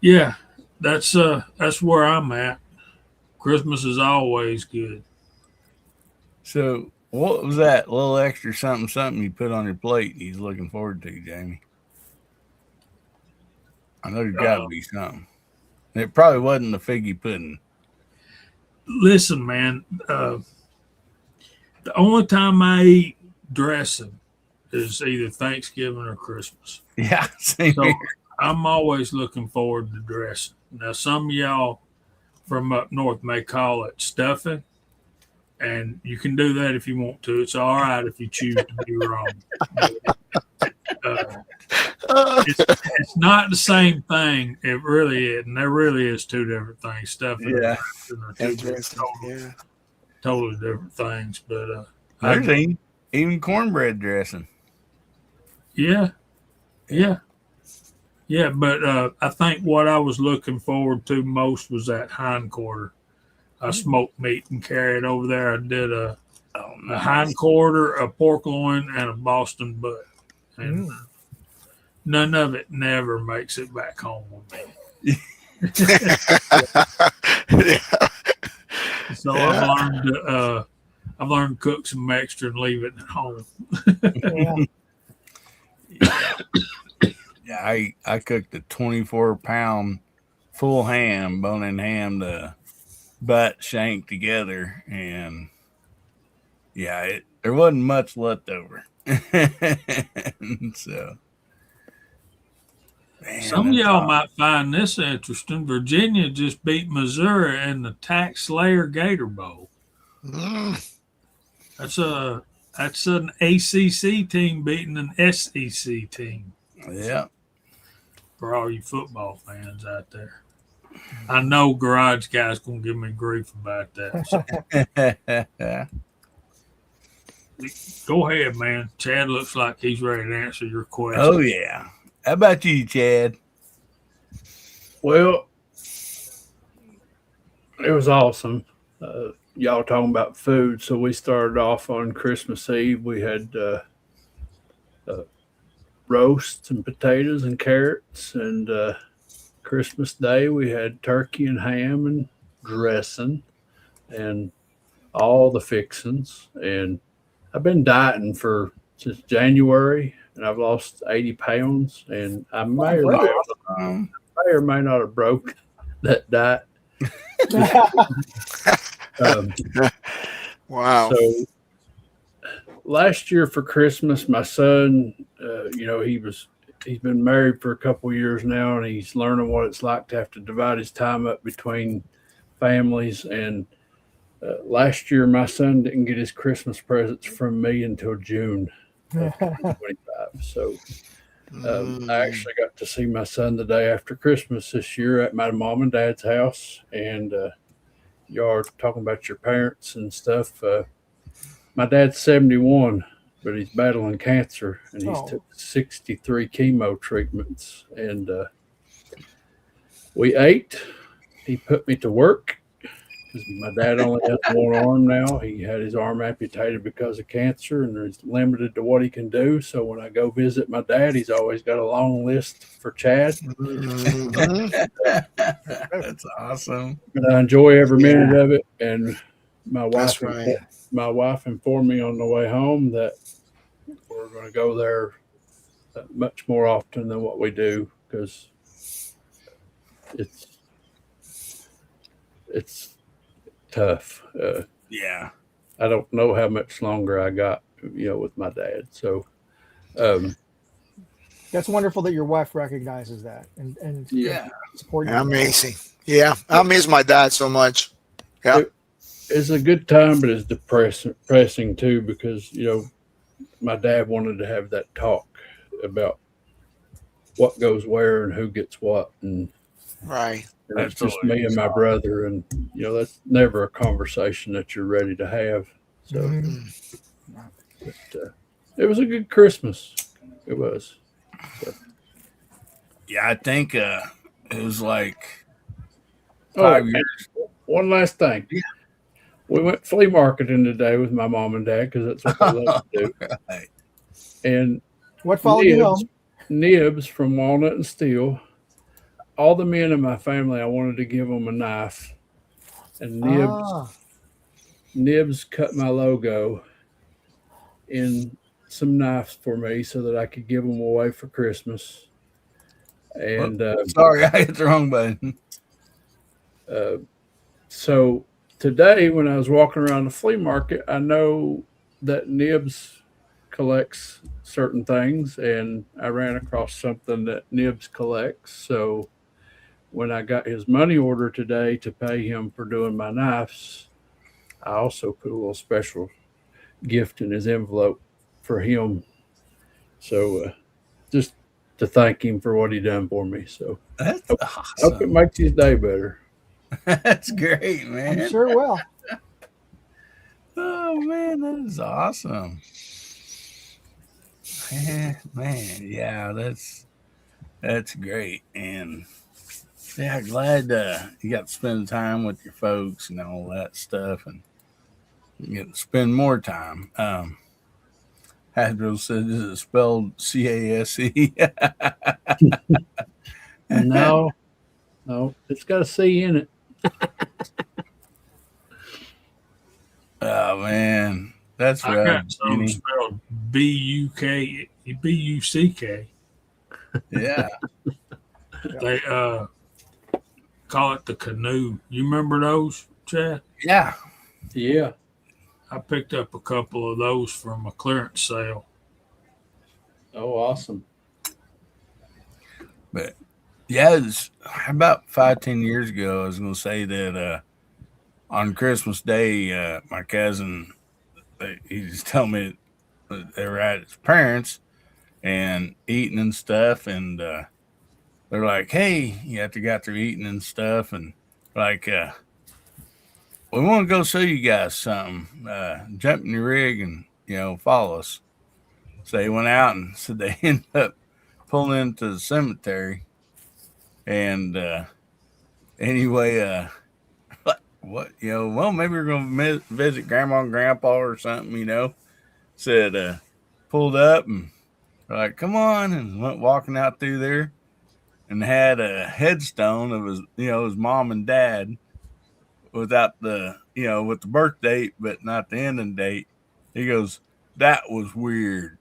yeah, that's where I'm at. Christmas is always good. So what was that little extra something you put on your plate he's looking forward to, Jamie? I know there's got to be something. It probably wasn't the figgy pudding. Listen, man, the only time I eat dressing is either Thanksgiving or Christmas. Yeah, same So here. I'm always looking forward to dressing. Now, some of y'all from up north may call it stuffing, and you can do that if you want to. It's all right if you choose to be wrong. It's not the same thing. It really is. And there really is two different things. Stuffing Yeah. and totally different things. But there's even cornbread dressing. Yeah. But I think what I was looking forward to most was that hind quarter. I smoked meat and carried over there. I did a hind quarter, a pork loin, and a Boston butt. And none of it never makes it back home with me. So I've learned to cook some extra and leave it at home. Yeah, I cooked a 24-pound full ham, bone-in ham, the butt shank together, and there wasn't much left over. So, man, some of y'all might find this interesting. Virginia just beat Missouri in the Tax Slayer Gator Bowl. That's an ACC team beating an SEC team. Yeah. For all you football fans out there. I know Garage Guy's going to give me grief about that. So. Go ahead, man. Chad looks like he's ready to answer your question. Oh, yeah. How about you, Chad? Well, it was awesome. Y'all talking about food. So we started off on Christmas Eve. We had roasts and potatoes and carrots, and Christmas Day we had turkey and ham and dressing and all the fixings. And I've been dieting since January, and I've lost 80 pounds, and I may or may not have broke that diet. Wow. So last year for Christmas, my son, he's been married for a couple of years now, and he's learning what it's like to have to divide his time up between families. And last year, my son didn't get his Christmas presents from me until June of 2025. So I actually got to see my son the day after Christmas this year at my mom and dad's house. And y'all are talking about your parents and stuff. My dad's 71, but he's battling cancer, and he's took 63 chemo treatments. And we ate. He put me to work because my dad only has one arm now. He had his arm amputated because of cancer, and he's limited to what he can do. So when I go visit my dad, he's always got a long list for Chad. That's awesome. And I enjoy every minute of it. And my wife informed me on the way home that we're going to go there much more often than what we do, because it's tough. Yeah. I don't know how much longer I got, with my dad. So that's wonderful that your wife recognizes that and support you. Amazing. Yeah, I miss my dad so much. Yeah. It's a good time, but it's depressing too, because my dad wanted to have that talk about what goes where and who gets what, and right. And it's just me and my brother, and that's never a conversation that you're ready to have. So, but, it was a good Christmas. It was. So. Yeah, I think it was like 5 years. One last thing. Yeah. We went flea marketing today with my mom and dad, because that's what they love to do. Right. And what followed you home? Nibs from Walnut and Steel. All the men in my family, I wanted to give them a knife, and Nibs cut my logo in some knives for me so that I could give them away for Christmas. And sorry, I hit the wrong button. So today, when I was walking around the flea market, I know that Nibs collects certain things, and I ran across something that Nibs collects. So when I got his money order today to pay him for doing my knives, I also put a little special gift in his envelope for him. So just to thank him for what he done for me. So That's hope it awesome. makes his day better. That's great, man. I'm sure will. Oh man, that is awesome. Man, yeah, that's great. And yeah, glad you got to spend time with your folks and all that stuff, and you get to spend more time. Hadrill said, "Is it spelled CASE?" No, no, it's got a C in it. Oh man, that's I rough, got some Jenny. spelled BUCK. Yeah, They call it the canoe. You remember those, Chad? yeah. Yeah. I picked up a couple of those from a clearance sale. Oh, awesome. But yeah, it's about 5-10 years ago. I was gonna say that on Christmas Day, my cousin he just told me that they were at his parents and eating and stuff, and they're like, "Hey, you have to got through eating and stuff, and like, we want to go show you guys something. Jump in your rig and follow us." So they went out and said they ended up pulling into the cemetery, and anyway, what well, maybe we're gonna visit grandma and grandpa or something. Said pulled up and like, come on, and went walking out through there and had a headstone of his mom and dad without the with the birth date but not the ending date. He goes, that was weird.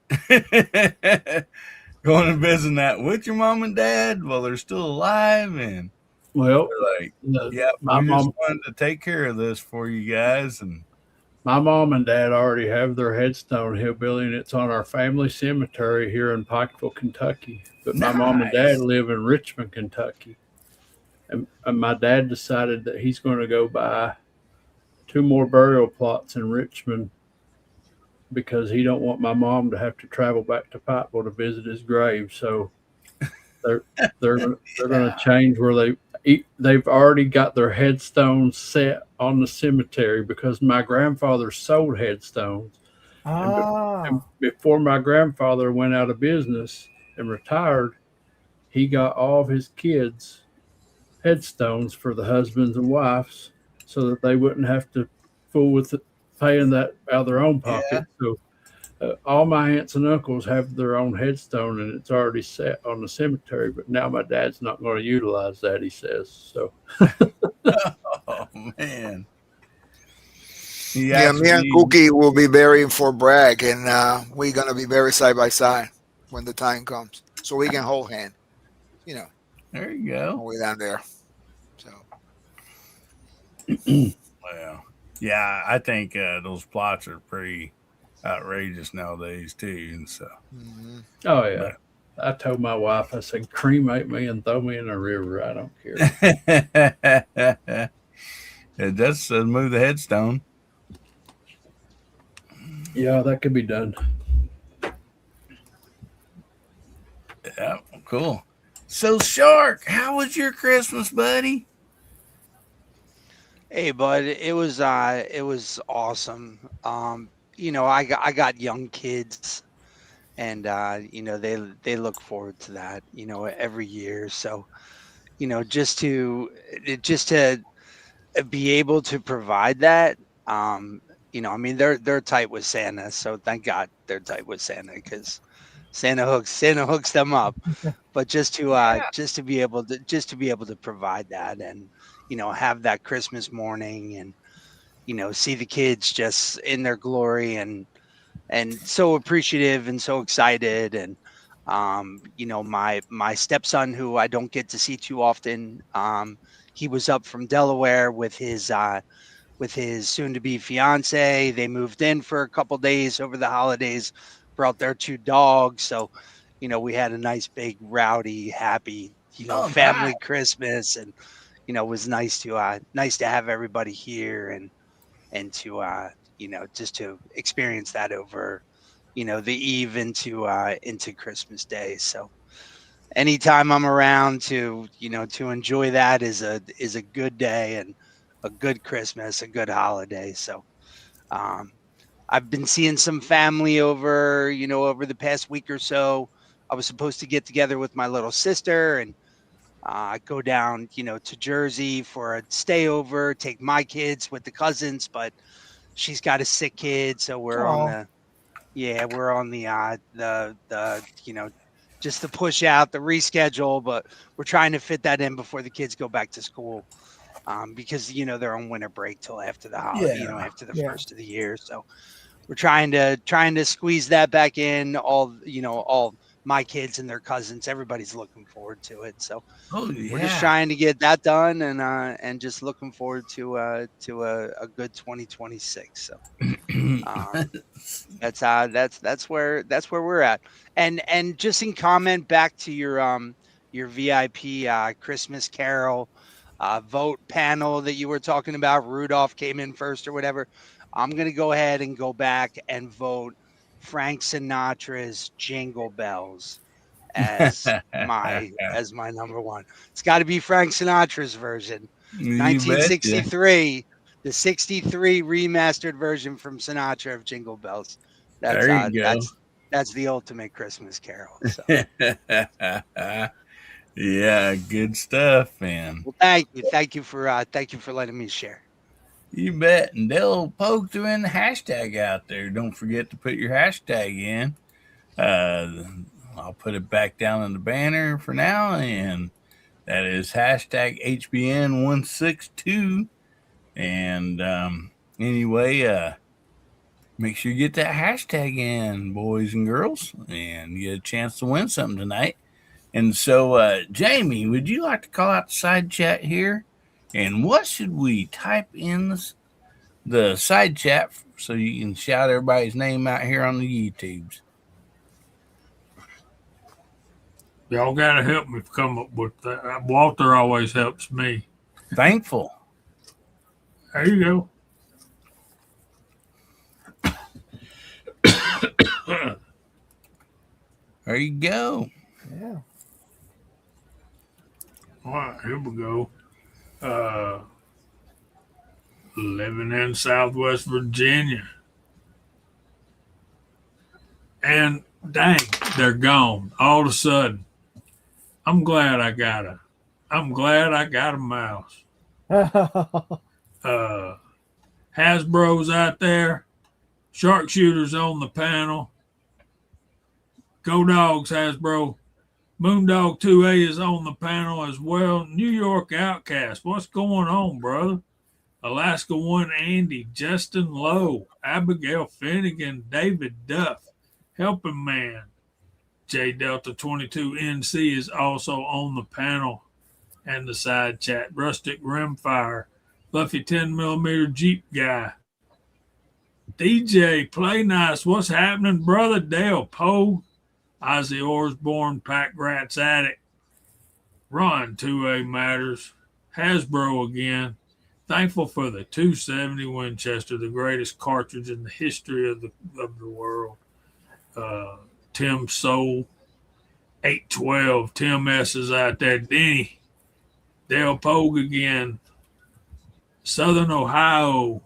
Going and visiting that with your mom and dad while they're still alive, and Well, they're like, yeah, my we just mom, wanted to take care of this for you guys. And my mom and dad already have their headstone, Hillbilly, and it's on our family cemetery here in Pikeville, Kentucky. But my mom and dad nice. live in Richmond, Kentucky, and my dad decided that he's going to go buy 2 more burial plots in Richmond because he don't want my mom to have to travel back to Pikeville to visit his grave. So they're they're going to change where they've already got their headstones set on the cemetery because my grandfather sold headstones, and, and before my grandfather went out of business and retired, he got all of his kids headstones for the husbands and wives so that they wouldn't have to fool with paying that out of their own pocket. Yeah. So all my aunts and uncles have their own headstone and it's already set on the cemetery. But now my dad's not going to utilize that, he says. So, Oh man. Yeah, me and Cookie will be burying Fort Bragg, and we're gonna be buried side by side when the time comes, so we can hold hand. There you go. All the way down there. So. Well, yeah, I think those plots are pretty outrageous nowadays too, and so. Mm-hmm. Oh yeah. I told my wife, I said, cremate me and throw me in a river. I don't care. It does move the headstone. Yeah, that could be done. Yeah, cool. So, Shark, how was your Christmas, buddy? Hey, bud, it was awesome. I got young kids, and they look forward to that, every year. So, just to be able to provide that, I mean, they're tight with Santa, so thank God they're tight with Santa because Santa hooks them up. But just to be able to provide that, and have that Christmas morning, and see the kids just in their glory, and so appreciative and so excited. And my stepson, who I don't get to see too often, he was up from Delaware with his soon to be fiance. They moved in for a couple days over the holidays, brought their 2 dogs. So, we had a nice, big, rowdy, happy, family Christmas, and it was nice to have everybody here and to just to experience that over the eve into Christmas Day. So anytime I'm around to enjoy that is a good day and a good Christmas, a good holiday. So I've been seeing some family over the past week or so. I was supposed to get together with my little sister and go down, to Jersey for a stay over, take my kids with the cousins, but she's got a sick kid, so we're on the just the push out, the reschedule, but we're trying to fit that in before the kids go back to school, because they're on winter break till after the holiday, after the first of the year. So we're trying to squeeze that back in. All my kids and their cousins, everybody's looking forward to it. So we're just trying to get that done and just looking forward to a good 2026. So that's where we're at. And just in comment back to your VIP Christmas Carol vote panel that you were talking about, Rudolph came in first or whatever. I'm going to go ahead and go back and vote Frank Sinatra's Jingle Bells as my number one. It's got to be Frank Sinatra's version. 1963, the 63 remastered version from Sinatra of Jingle Bells. That's that's the ultimate Christmas Carol. So. Yeah, good stuff, man. Well, thank you for letting me share. You bet. And they'll poke through in the hashtag out there. Don't forget to put your hashtag in. I'll put it back down in the banner for now, and that is hashtag HBN162. And anyway, make sure you get that hashtag in, boys and girls, and you get a chance to win something tonight. And so, Jamie, would you like to call out the side chat here? And what should we type in the side chat so you can shout everybody's name out here on the YouTubes? Y'all got to help me come up with that. Walter always helps me. Thankful. There you go. There you go. Yeah. All right, here we go. Living in Southwest Virginia. And dang, they're gone all of a sudden. I'm glad I got a mouse. Hasbro's out there. Sharpshooters on the panel. Go Dogs, Hasbro. Moondog 2A is on the panel as well. New York Outcast. What's going on, brother? Alaska 1 Andy, Justin Lowe, Abigail Finnegan, David Duff, Helping Man. J Delta 22 NC is also on the panel and the side chat. Rustic Rimfire, Fluffy 10mm Jeep Guy. DJ Play Nice, what's happening, brother? Dale Poe, Ozzy Osbourne, Pack Rats Addict, Ron 2A Matters, Hasbro again. Thankful for the 270 Winchester, the greatest cartridge in the history of the world. Tim Soul, 812, Tim S is out there. Denny, Dale Pogue again, Southern Ohio.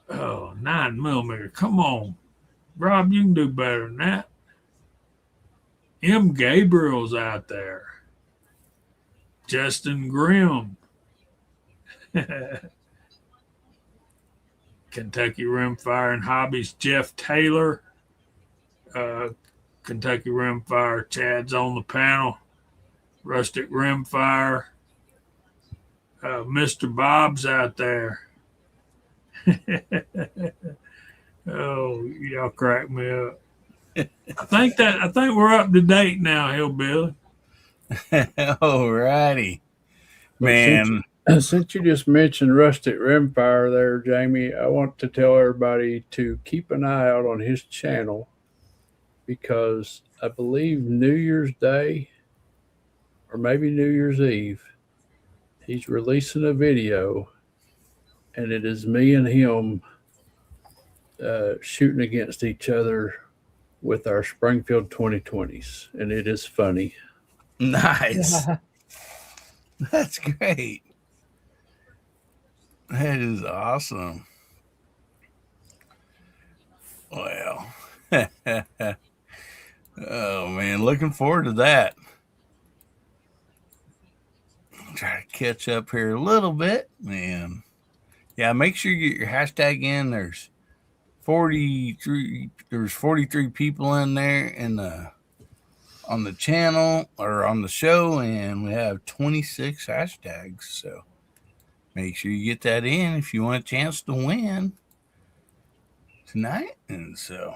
Oh, 9mm. Come on. Rob, you can do better than that. M. Gabriel's out there. Justin Grimm. Kentucky Rimfire and Hobbies, Jeff Taylor. Kentucky Rimfire, Chad's on the panel. Rustic Rimfire. Mr. Bob's out there. Oh, y'all crack me up. I think we're up to date now, Hillbilly. Alrighty. Man, Since you just mentioned Rustic Rimfire there, Jamie, I want to tell everybody to keep an eye out on his channel because I believe New Year's Day or maybe New Year's Eve, he's releasing a video, and it is me and him shooting against each other with our Springfield 2020s, and it is funny. Nice. That's great. That is awesome. Well, oh man, looking forward to that. Try to catch up here a little bit, man. Yeah, make sure you get your hashtag in. There's 43 people in there on the channel or on the show, and we have 26 hashtags. So make sure you get that in if you want a chance to win tonight. And so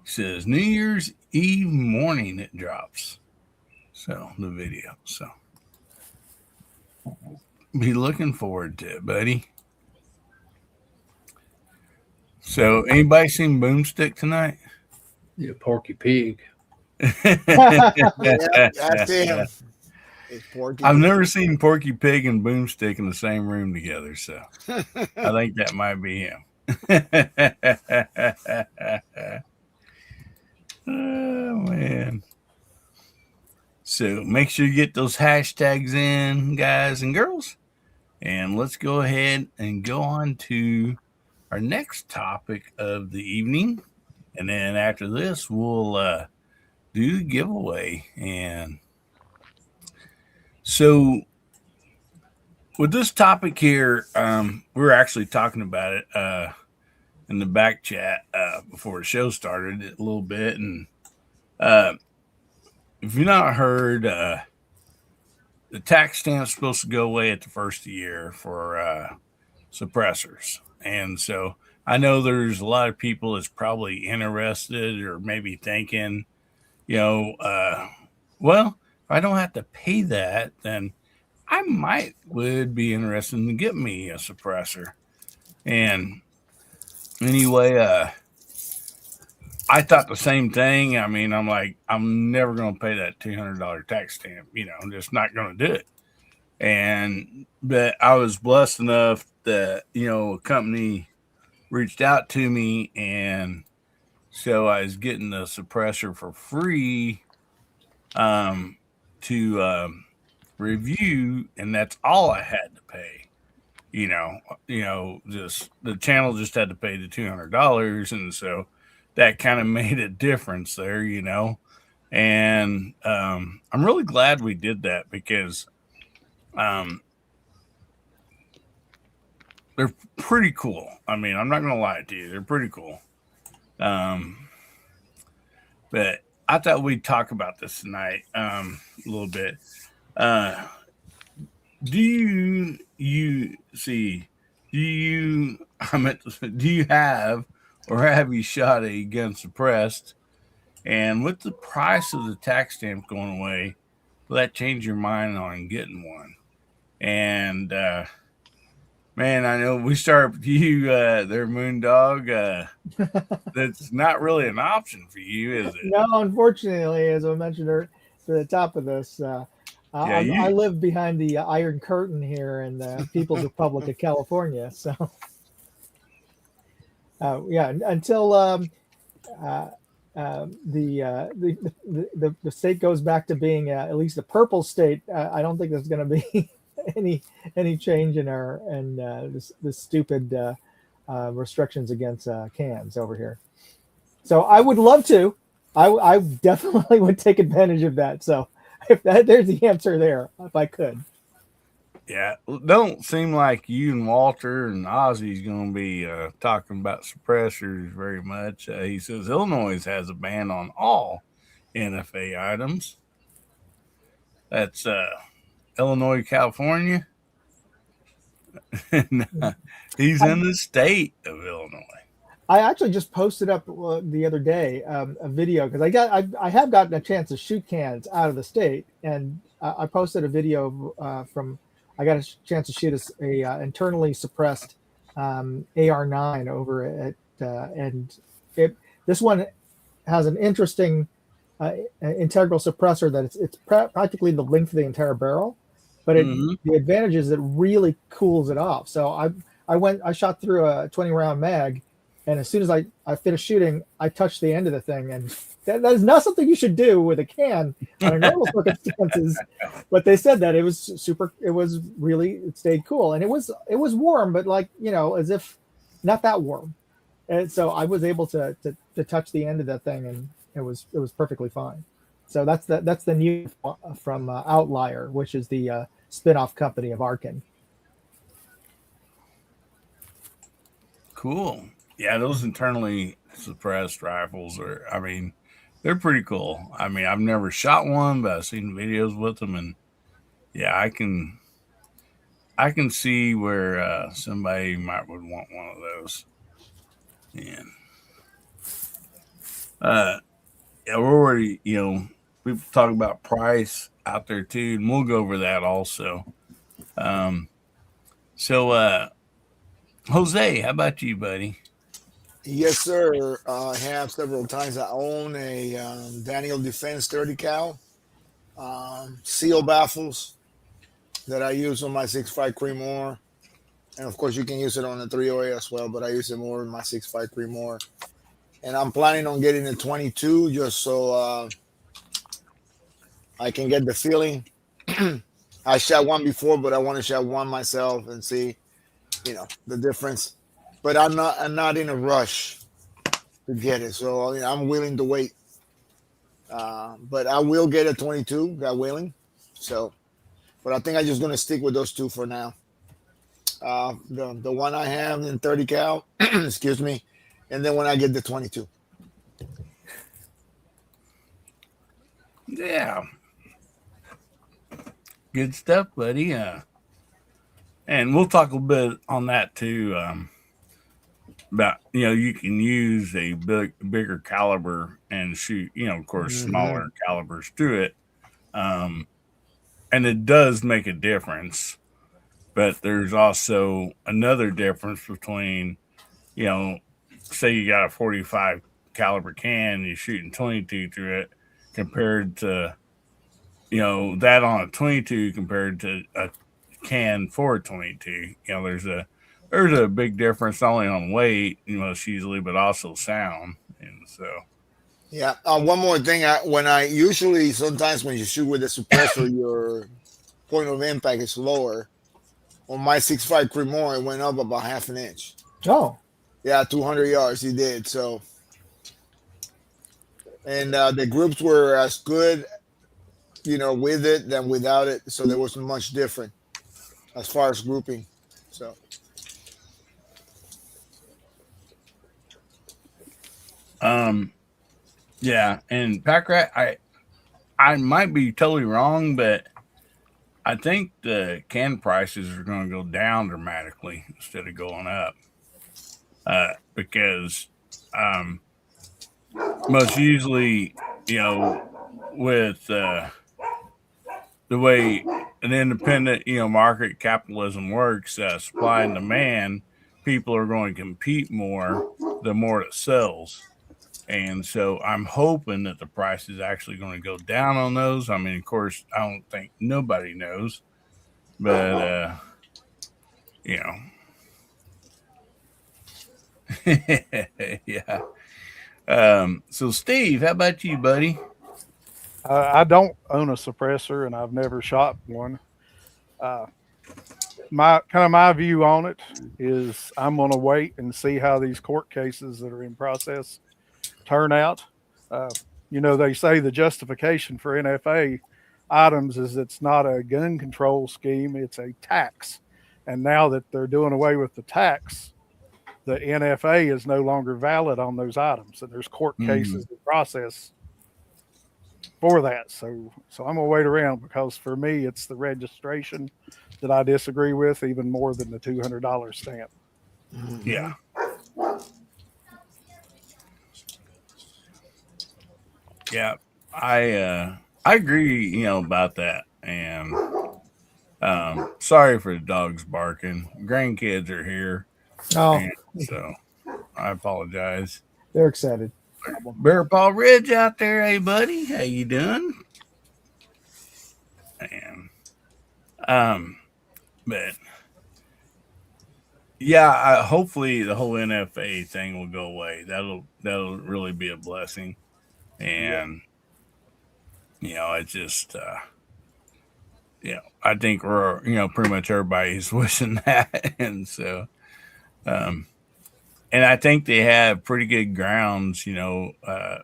it says New Year's Eve morning it drops. So the video. So be looking forward to it, buddy. So anybody seen Boomstick tonight? Yeah, Porky Pig. Yeah, that's him. I've never seen Porky Pig and Boomstick in the same room together, so I think that might be him. Oh man. So make sure you get those hashtags in, guys and girls. And let's go ahead and go on to our next topic of the evening. And then after this, we'll do the giveaway. And so with this topic here, we're actually talking about it in the back chat before the show started a little bit. And if you've not heard, the tax stamp's supposed to go away at the first of the year for suppressors. And so I know there's a lot of people that's probably interested or maybe thinking, well, if I don't have to pay that, then I would be interested in getting me a suppressor. And anyway, I thought the same thing. I mean, I'm like, I'm never going to pay that $200 tax stamp. I'm just not going to do it. But I was blessed enough that, a company reached out to me. And so I was getting the suppressor for free to review. And that's all I had to pay. Just the channel just had to pay the $200. And so that kind of made a difference there, and I'm really glad we did that because they're pretty cool. I mean, I'm not going to lie to you. They're pretty cool. But I thought we'd talk about this tonight a little bit. Do you have or have you shot a gun suppressed? And with the price of the tax stamp going away, will that change your mind on getting one? And man, I know we start with you there, Moondog. That's not really an option for you, is it? No, unfortunately, as I mentioned to the top of this, I live behind the Iron Curtain here in the People's Republic of California. So, until the state goes back to being at least a purple state, I don't think there's going to be any change in this stupid restrictions against cans over here. So I would love to. I definitely would take advantage of that. So there's the answer there, if I could. Yeah, don't seem like you and Walter and Ozzy's going to be talking about suppressors very much. He says Illinois has a ban on all NFA items. That's Illinois, California. He's in the state of Illinois. I actually just posted up the other day a video because I have gotten a chance to shoot cans out of the state, and I posted a video from I got a chance to shoot a internally suppressed AR9 over at and this one has an interesting integral suppressor that it's practically the length of the entire barrel, but the advantage is it really cools it off. So I shot through a 20 round mag, and as soon as I finished shooting, I touched the end of the thing, and that is not something you should do with a can under normal circumstances. But they said that it was super. It stayed cool, and it was warm, but like, you know, as if not that warm. And so I was able to touch the end of that thing, and it was perfectly fine. So that's the new from Outlier, which is the spin-off company of Arkin. Cool. Yeah, those internally suppressed rifles are, I mean, they're pretty cool. I mean, I've never shot one, but I've seen videos with them, and yeah, I can see where somebody would want one of those. And yeah, we're already, you know, we've talked about price out there too, and we'll go over that also. So Jose, how about you, buddy? Yes, sir. I have several times. I own a Daniel Defense 30 cal seal baffles that I use on my 6.5 Creedmoor, and of course you can use it on the 308 as well, but I use it more in my 6.5 Creedmoor. And I'm planning on getting a 22 just so I can get the feeling. I shot one before, but I want to shot one myself and see, you know, the difference. But I'm not in a rush to get it, so I'm willing to wait. But I will get a 22, God willing. So, but I think I'm just gonna stick with those two for now. The one I have in 30 cal, excuse me, and then when I get the 22. Yeah, good stuff, buddy. And we'll talk a bit on that too. About, you know, you can use a bigger caliber and shoot, you know, of course, smaller calibers to it, and it does make a difference. But there's also another difference between, you know, say you got a 45 caliber can, you're shooting 22 through it, compared to, you know, that on a 22 compared to a can for a 22. You know, there's a big difference not only on weight, you know, usually, but also sound. And so, yeah. One more thing. When I usually sometimes when you shoot with a suppressor, your point of impact is lower. On my 6.5 Creedmoor, it went up about half an inch. Oh, yeah, 200 yards. He did so, and the groups were as good, you know, with it than without it. So there wasn't much different as far as grouping. So. Yeah, and Pack Rat, I might be totally wrong, but I think the can prices are going to go down dramatically instead of going up, because most usually, you know, with the way an independent, you know, market capitalism works, supply and demand, people are going to compete more the more it sells. And so I'm hoping that the price is actually going to go down on those. I mean, of course, I don't think nobody knows, but, you know, yeah. So Steve, how about you, buddy? I don't own a suppressor, and I've never shot one. My view on it is I'm going to wait and see how these court cases that are in process turn out. You know, they say the justification for NFA items is it's not a gun control scheme, it's a tax. And now that they're doing away with the tax, the NFA is no longer valid on those items, and there's court cases in process for that. So I'm gonna wait around, because for me it's the registration that I disagree with even more than the $200 stamp. Yeah. Yeah, I agree, you know, about that. And Sorry for the dogs barking. Grandkids are here, Oh, and so I apologize. they're excited. Bear Paw Ridge out there, hey buddy, how you doing? And but yeah, hopefully the whole NFA thing will go away. That'll really be a blessing, and it's just I think we're pretty much everybody's wishing that, and so and I think they have pretty good grounds,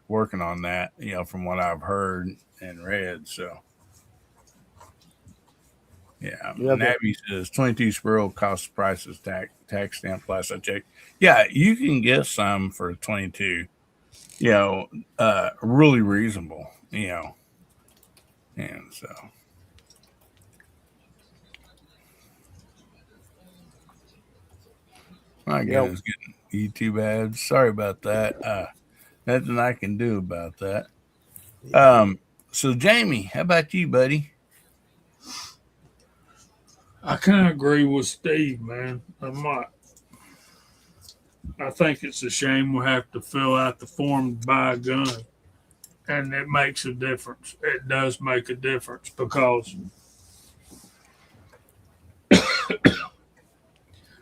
working on that, from what I've heard and read. So yeah, Nabby says 22 squirrel cost prices tax stamp plus I checked. Yeah, you can get some for 22. Really reasonable. And so. My goodness, getting YouTube ads. Sorry about that. Nothing I can do about that. So Jamie, how about you, buddy? I kind of agree with Steve, man. I think it's a shame we have to fill out the form to buy a gun, and it makes a difference. It does make a difference because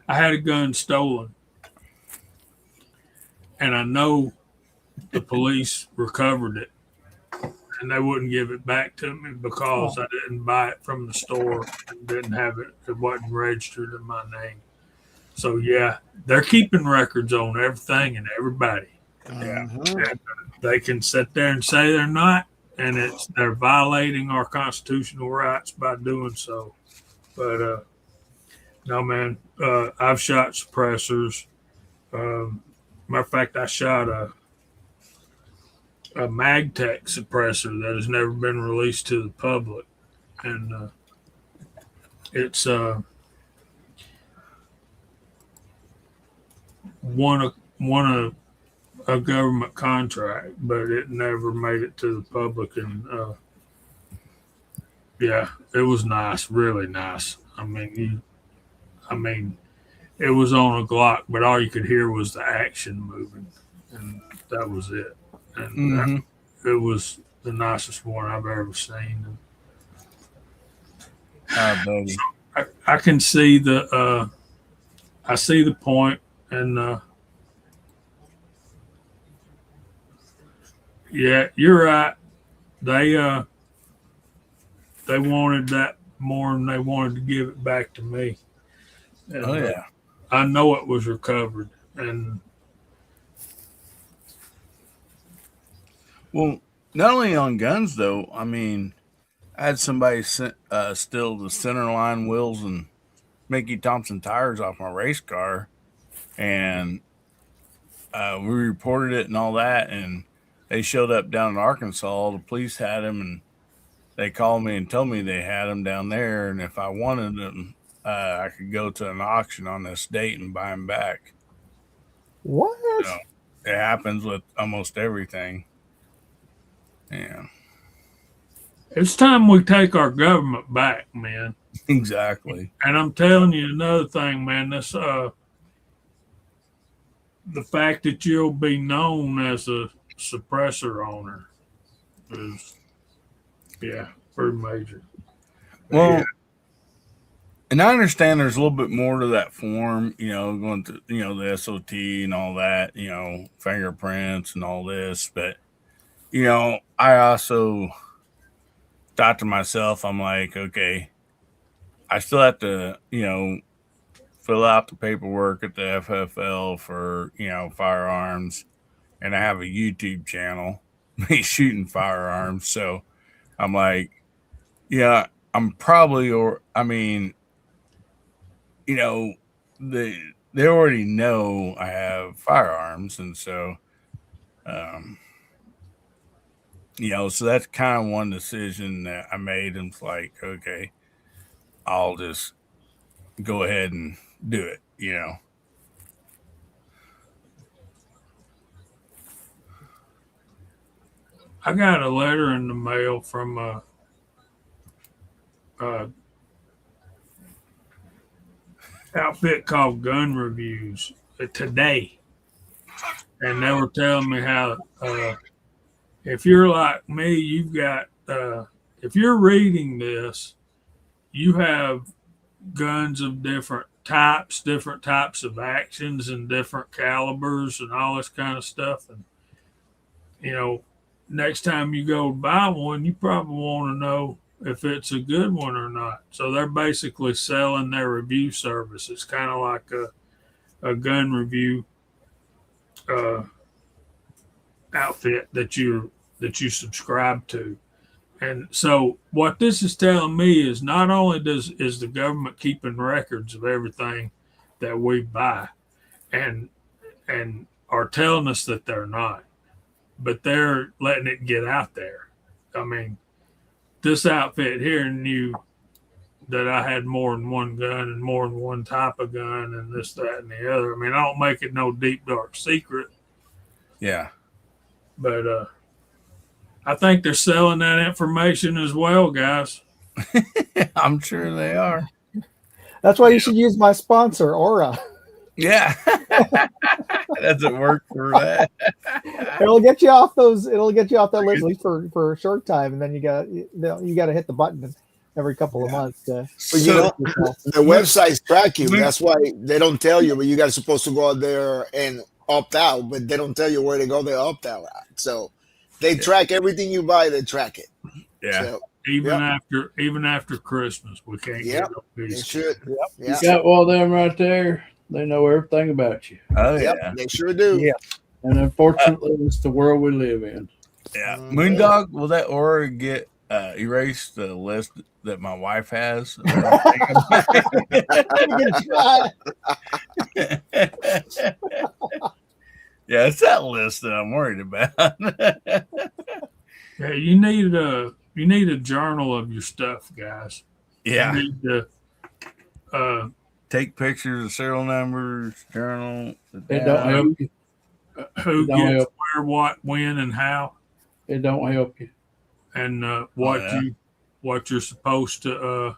I had a gun stolen, and I know the police recovered it, and they wouldn't give it back to me because I didn't buy it from the store and didn't have it. It wasn't registered in my name. So yeah, they're keeping records on everything and everybody. Yeah, and they can sit there and say they're not, and they're violating our constitutional rights by doing so. But no, man, I've shot suppressors. Matter of fact, I shot a MagTech suppressor that has never been released to the public, and it's won a government contract, but it never made it to the public. And yeah, it was nice, really nice. I mean, it was on a Glock, but all you could hear was the action moving, and that was it. And it was the nicest one I've ever seen. Buddy. I can see the point, and yeah, you're right. They wanted that more than they wanted to give it back to me. And, I know it was recovered, and well, not only on guns though. I mean, I had somebody steal the center line wheels and Mickey Thompson tires off my race car, and we reported it and all that, and they showed up down in Arkansas. The police had him, and they called me and told me they had him down there, and if I wanted them, I could go to an auction on this date and buy them back. What? So it happens with almost everything. Yeah. it's time we take our government back, man. Exactly. And I'm telling you another thing, man. This the fact that you'll be known as a suppressor owner is, yeah, pretty major. Well, and I understand there's a little bit more to that form, going to, the SOT and all that, fingerprints and all this. But, I also thought to myself, I'm like, okay, I still have to, fill out the paperwork at the FFL for, firearms. And I have a YouTube channel, me shooting firearms. So I'm like, yeah, I'm probably, they already know I have firearms, and so so that's kind of one decision that I made, and it's like, okay, I'll just go ahead and do it. I got a letter in the mail from a outfit called Gun Reviews today, and they were telling me how if you're like me, you've got if you're reading this, you have guns of different types of actions, and different calibers, and all this kind of stuff. And next time you go buy one, you probably want to know if it's a good one or not. So they're basically selling their review service. It's kind of like a gun review outfit that you subscribe to. And so what this is telling me is not only is the government keeping records of everything that we buy and are telling us that they're not, but they're letting it get out there. I mean, this outfit here knew that I had more than one gun and more than one type of gun and this, that, and the other. I mean, I don't make it no deep, dark secret. Yeah. But I think they're selling that information as well, guys. I'm sure they are. That's why you should use my sponsor, Aura. Yeah. Doesn't work for that. It'll get you off those. It'll get you off that list at least for a short time, and then you got to hit the button every couple of months. But the websites track you. That's why they don't tell you, but you guys are supposed to go out there and opt out, but they don't tell you where to go. They opt out. So they track everything you buy. They track it. Yeah. So, even after Christmas, we can't get no they peace. should. You got one of them right there. They know everything about you. Oh yeah, they sure do. Yeah. And unfortunately, it's the world we live in. Yeah. Moondog, will that Aura get erase the list that my wife has? Yeah, it's that list that I'm worried about. Yeah, you need a journal of your stuff, guys. Yeah. You need to take pictures of serial numbers, journal. It don't help you. Who gets where, what, when, and how. It don't help you. And what you're supposed to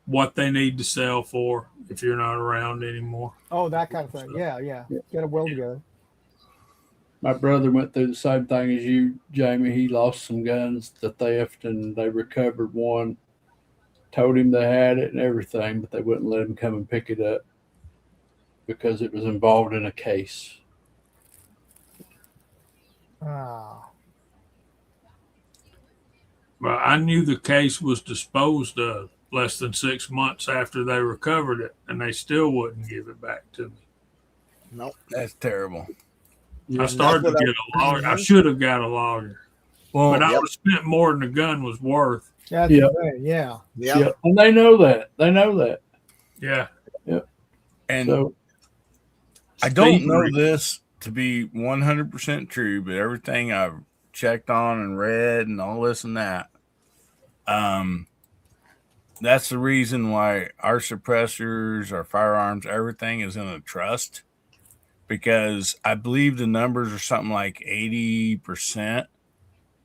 what they need to sell for if you're not around anymore. Oh, that kind of thing. Yeah. Get a will together. My brother went through the same thing as you, Jamie. He lost some guns to theft, and they recovered one. Told him they had it and everything, but they wouldn't let him come and pick it up because it was involved in a case. Ah. Well, I knew the case was disposed of less than 6 months after they recovered it, and they still wouldn't give it back to me. Nope. That's terrible. I started to get a lawyer. I should have got a lawyer. Well, but I would have spent more than the gun was worth. That's right. Yeah. And they know that. Yeah. And so, I don't know this to be 100% true, but everything I've checked on and read and all this and that, that's the reason why our suppressors, our firearms, everything is in a trust, because I believe the numbers are something like 80%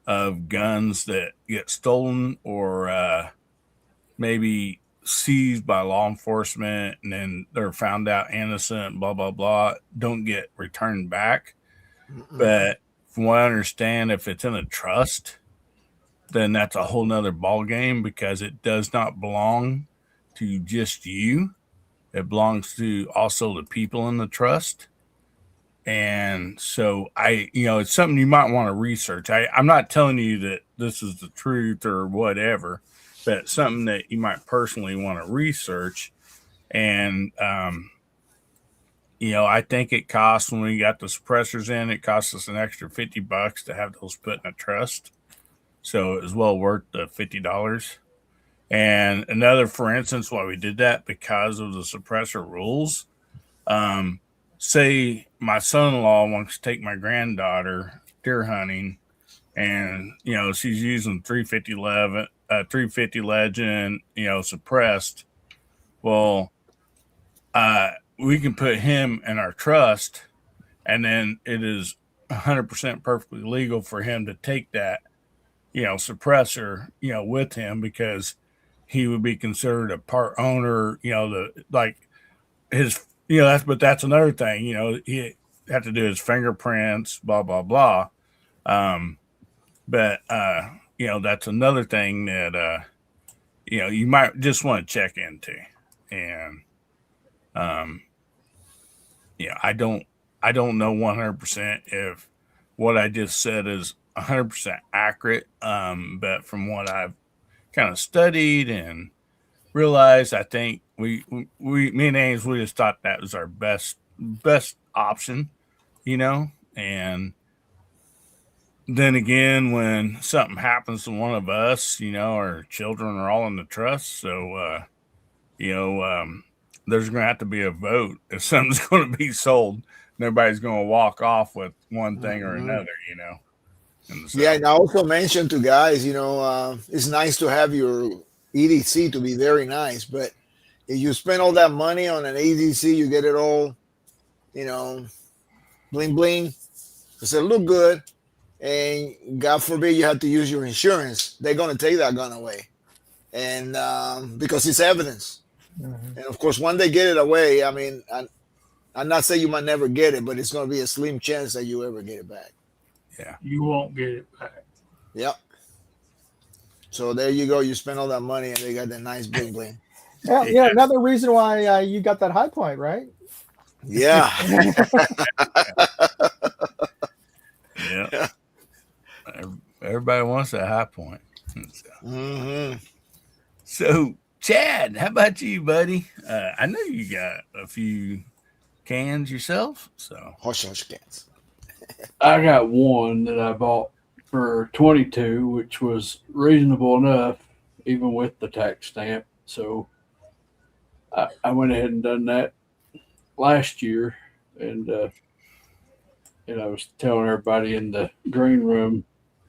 of guns that get stolen or maybe seized by law enforcement and then they're found out innocent, blah, blah, blah, don't get returned back. But from what I understand, if it's in a trust, then that's a whole nother ball game, because it does not belong to just you. It belongs to also the people in the trust. And so it's something you might want to research. I'm not telling you that this is the truth or whatever, but it's something that you might personally want to research. And, I think it costs, when we got the suppressors in, it costs us an extra $50 to have those put in a trust. So it was well worth the $50. And another, for instance, why we did that, because of the suppressor rules. Say my son-in-law wants to take my granddaughter deer hunting, and she's using 350 Legend, suppressed. Well, we can put him in our trust, and then it is 100% perfectly legal for him to take that suppressor with him, because he would be considered a part owner. That's another thing. He had to do his fingerprints, blah blah blah. But that's another thing that you might just want to check into. And I don't know 100% if what I just said is 100% accurate. But from what I've kind of studied and realized, I think me and Ames, we just thought that was our best option, and then again, when something happens to one of us, our children are all in the trust. So, there's going to have to be a vote if something's going to be sold. Nobody's going to walk off with one thing or another, And so, Yeah, and I also mentioned to guys, it's nice to have your EDC to be very nice, but if you spend all that money on an EDC, you get it all, bling bling. Does it look good? And God forbid you have to use your insurance, they're going to take that gun away. And because it's evidence. Mm-hmm. And of course, when they get it away, I mean, I'm not saying you might never get it, but it's going to be a slim chance that you ever get it back. Yeah. You won't get it back. Yep. So there you go. You spend all that money and they got that nice bling bling. Yeah. Another reason why you got that high point, right? Yeah. Yeah. Everybody wants that high point. So, Chad, how about you, buddy? I know you got a few cans yourself. So hush cans. I got one that I bought for $22, which was reasonable enough, even with the tax stamp. So I went ahead and done that last year, and I was telling everybody in the green room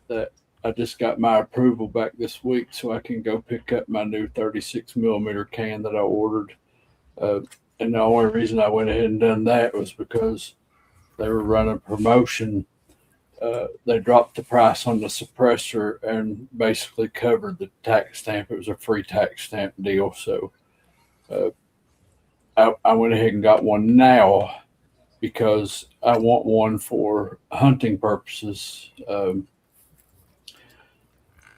that I just got my approval back this week, so I can go pick up my new 36 millimeter can that I ordered. And the only reason I went ahead and done that was because they were running a promotion. They dropped the price on the suppressor and basically covered the tax stamp. It was a free tax stamp deal. So I went ahead and got one now because I want one for hunting purposes.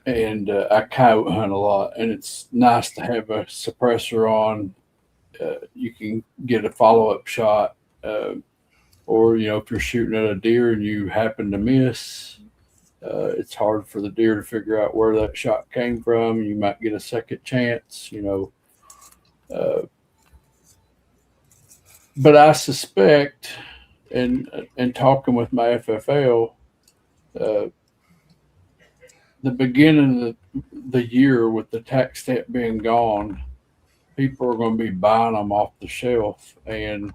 And I coyote hunt a lot, and it's nice to have a suppressor on. You can get a follow-up shot, or if you're shooting at a deer and you happen to miss, it's hard for the deer to figure out where that shot came from. You might get a second chance, but I suspect, and talking with my FFL, the beginning of the year with the tax stamp being gone, people are going to be buying them off the shelf, and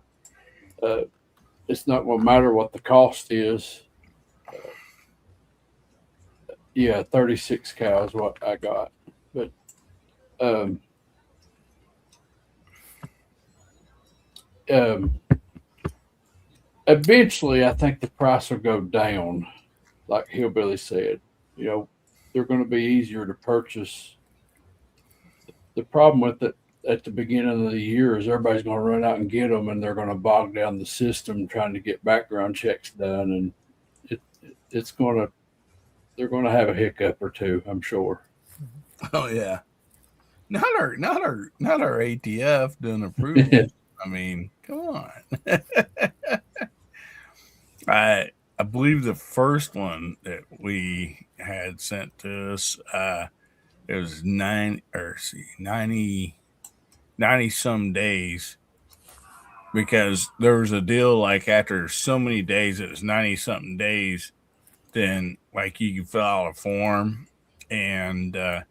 it's not going to matter what the cost is. 36 cal is what I got, but eventually I think the price will go down, like Hillbilly said. They're going to be easier to purchase. The problem with it at the beginning of the year is everybody's going to run out and get them, and they're going to bog down the system trying to get background checks done, and they're going to have a hiccup or two, I'm sure. Oh yeah, not our ATF doing approval. I mean, come on. I believe the first one that we had sent to us, it was 90 some days, because there was a deal like after so many days, it was 90 something days, then like you could fill out a form and it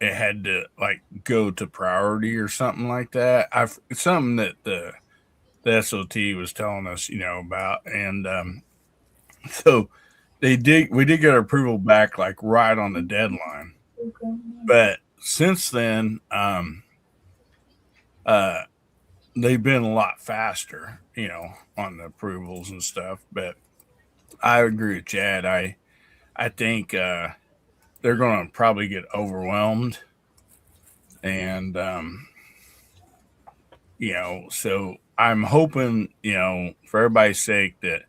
had to like go to priority or something like that. Something that the SOT was telling us, about. And so we did get our approval back like right on the deadline. Okay. But since then, they've been a lot faster, on the approvals and stuff. But I agree with Chad. I think they're going to probably get overwhelmed, And so I'm hoping, for everybody's sake that,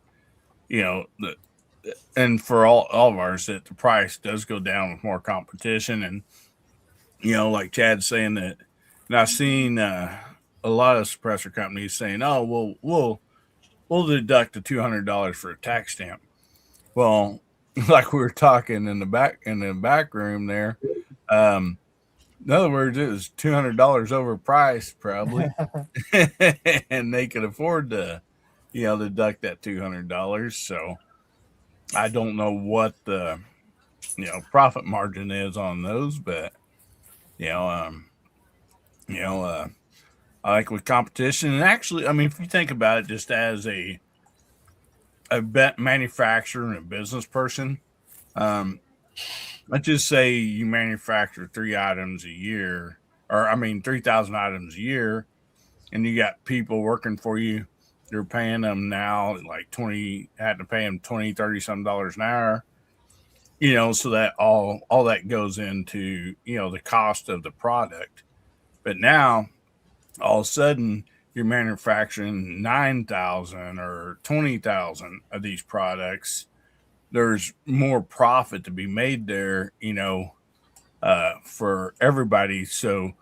and for all of ours, that the price does go down with more competition. And, like Chad's saying that, and I've seen a lot of suppressor companies saying, oh, well, we'll deduct the $200 for a tax stamp. Well, like we were talking in the back room there, in other words, it was $200 overpriced probably, and they could afford to, deduct that $200. So I don't know what the profit margin is on those, but I like with competition. And actually, I mean, if you think about it, just as a manufacturer and a business person, let's just say you manufacture 3 items a year, or 3,000 items a year, and you got people working for you. You're paying them now like had to pay them 20, 30 some dollars an hour, so that all that goes into, the cost of the product. But now all of a sudden you're manufacturing 9,000 or 20,000 of these products. There's more profit to be made there, for everybody. So,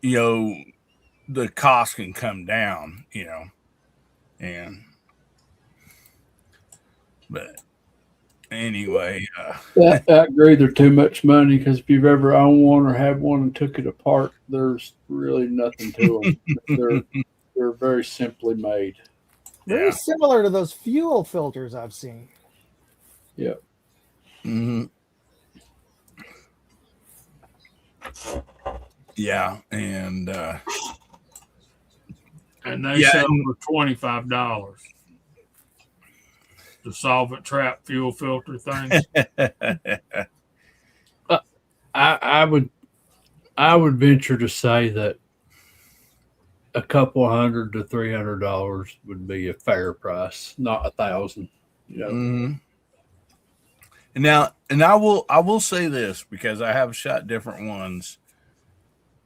the cost can come down, but anyway, I agree. They're too much money, because if you've ever owned one or had one and took it apart, there's really nothing to them. They're very simply made. Very similar to those fuel filters I've seen. Yeah. Mm-hmm. Yeah, and they sell for $25. The solvent trap fuel filter things. I would venture to say that a couple $100 to $300 would be a fair price, not $1,000. Mm-hmm. And I will say this, because I have shot different ones.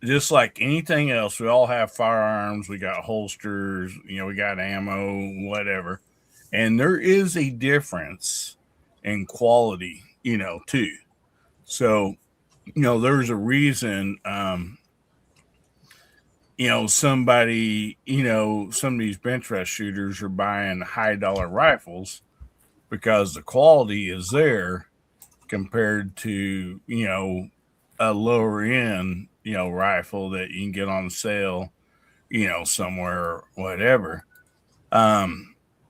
Just like anything else, we all have firearms. We got holsters. We got ammo, whatever. And there is a difference in quality, too. So, there's a reason, somebody, some of these bench rest shooters are buying high dollar rifles, because the quality is there compared to, a lower end, rifle that you can get on sale, somewhere or whatever.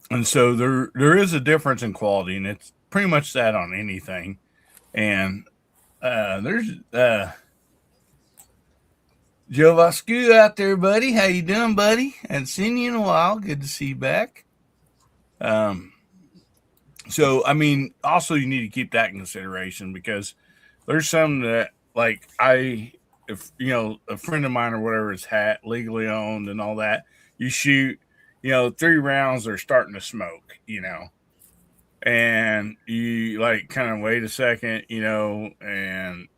And so there is a difference in quality, and it's pretty much that on anything. And there's Joe Vascu out there, buddy. How you doing, buddy? Hadn't seen you in a while. Good to see you back. So also you need to keep that in consideration, because there's some that, like, if a friend of mine or whatever is legally owned and all that, you shoot, 3 rounds, they're starting to smoke, and you like kind of wait a second, and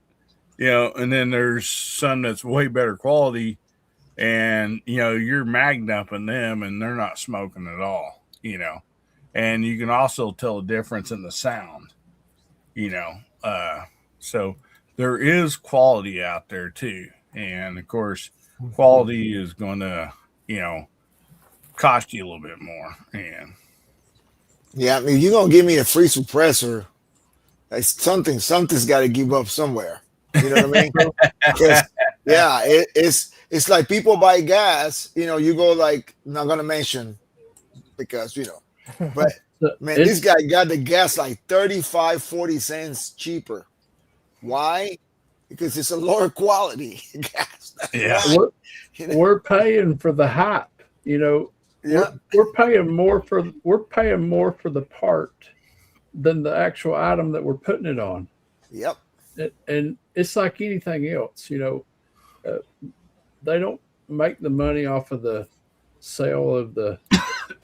then there's some that's way better quality, and you're mag-dumping them and they're not smoking at all, and you can also tell a difference in the sound, so there is quality out there too. And of course, quality is going to, cost you a little bit more. And yeah, you're going to give me a free suppressor. Something's got to give up somewhere. You know what I mean? Yeah, it's like people buy gas, you go like, I'm not going to mention, because, but man, this guy got the gas like 35, 40 cents cheaper. Why? Because it's a lower quality gas. Yeah, we're paying for the hype. Yeah, we're paying more for the part than the actual item that we're putting it on. Yep. And it's like anything else. They don't make the money off of the sale of the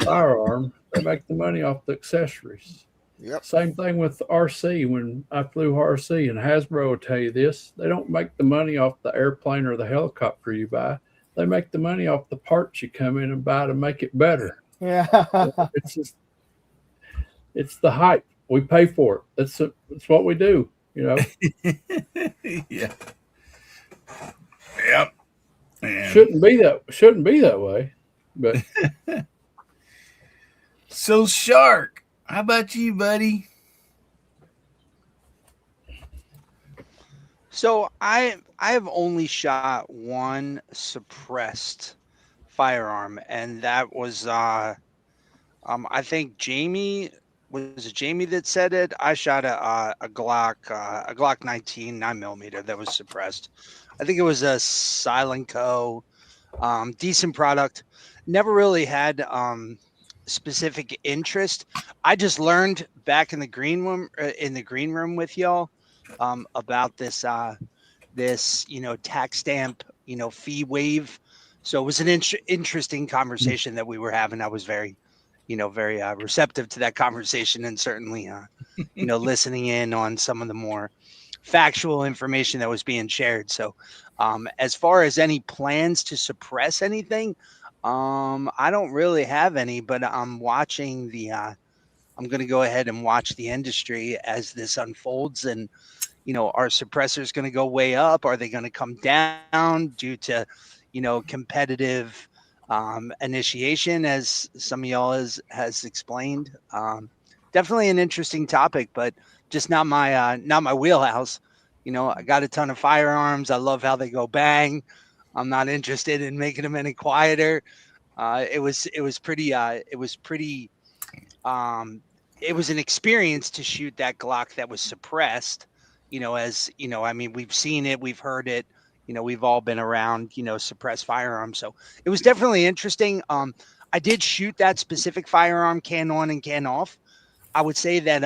firearm. They make the money off the accessories. Yep. Same thing with RC. When I flew RC, and Hasbro will tell you this, they don't make the money off the airplane or the helicopter you buy. They make the money off the parts you come in and buy to make it better. Yeah. It's just, it's the hype. We pay for it. That's what we do, you know. Yeah. Yep. Man. Shouldn't be that way. But so Shark, how about you, buddy? So I have only shot one suppressed firearm, and that was I think Jamie, was it Jamie that said it? I shot a Glock 19 9mm that was suppressed. I think it was a Silent Co. Decent product. Never really had specific interest. I just learned back in the green room with y'all about this this tax stamp fee waive. So it was an interesting conversation that we were having. I was very very receptive to that conversation, and certainly listening in on some of the more factual information that was being shared. So as far as any plans to suppress anything, I don't really have any, but I'm watching I'm going to go ahead and watch the industry as this unfolds. And are suppressors going to go way up? Are they going to come down due to competitive initiation, as some of y'all has explained? Definitely an interesting topic, but just not my wheelhouse. I got a ton of firearms. I love how they go bang. I'm not interested in making them any quieter. It was pretty it was an experience to shoot that Glock that was suppressed. I mean, we've seen it, we've heard it, we've all been around, suppressed firearms. So it was definitely interesting. I did shoot that specific firearm can on and can off. I would say that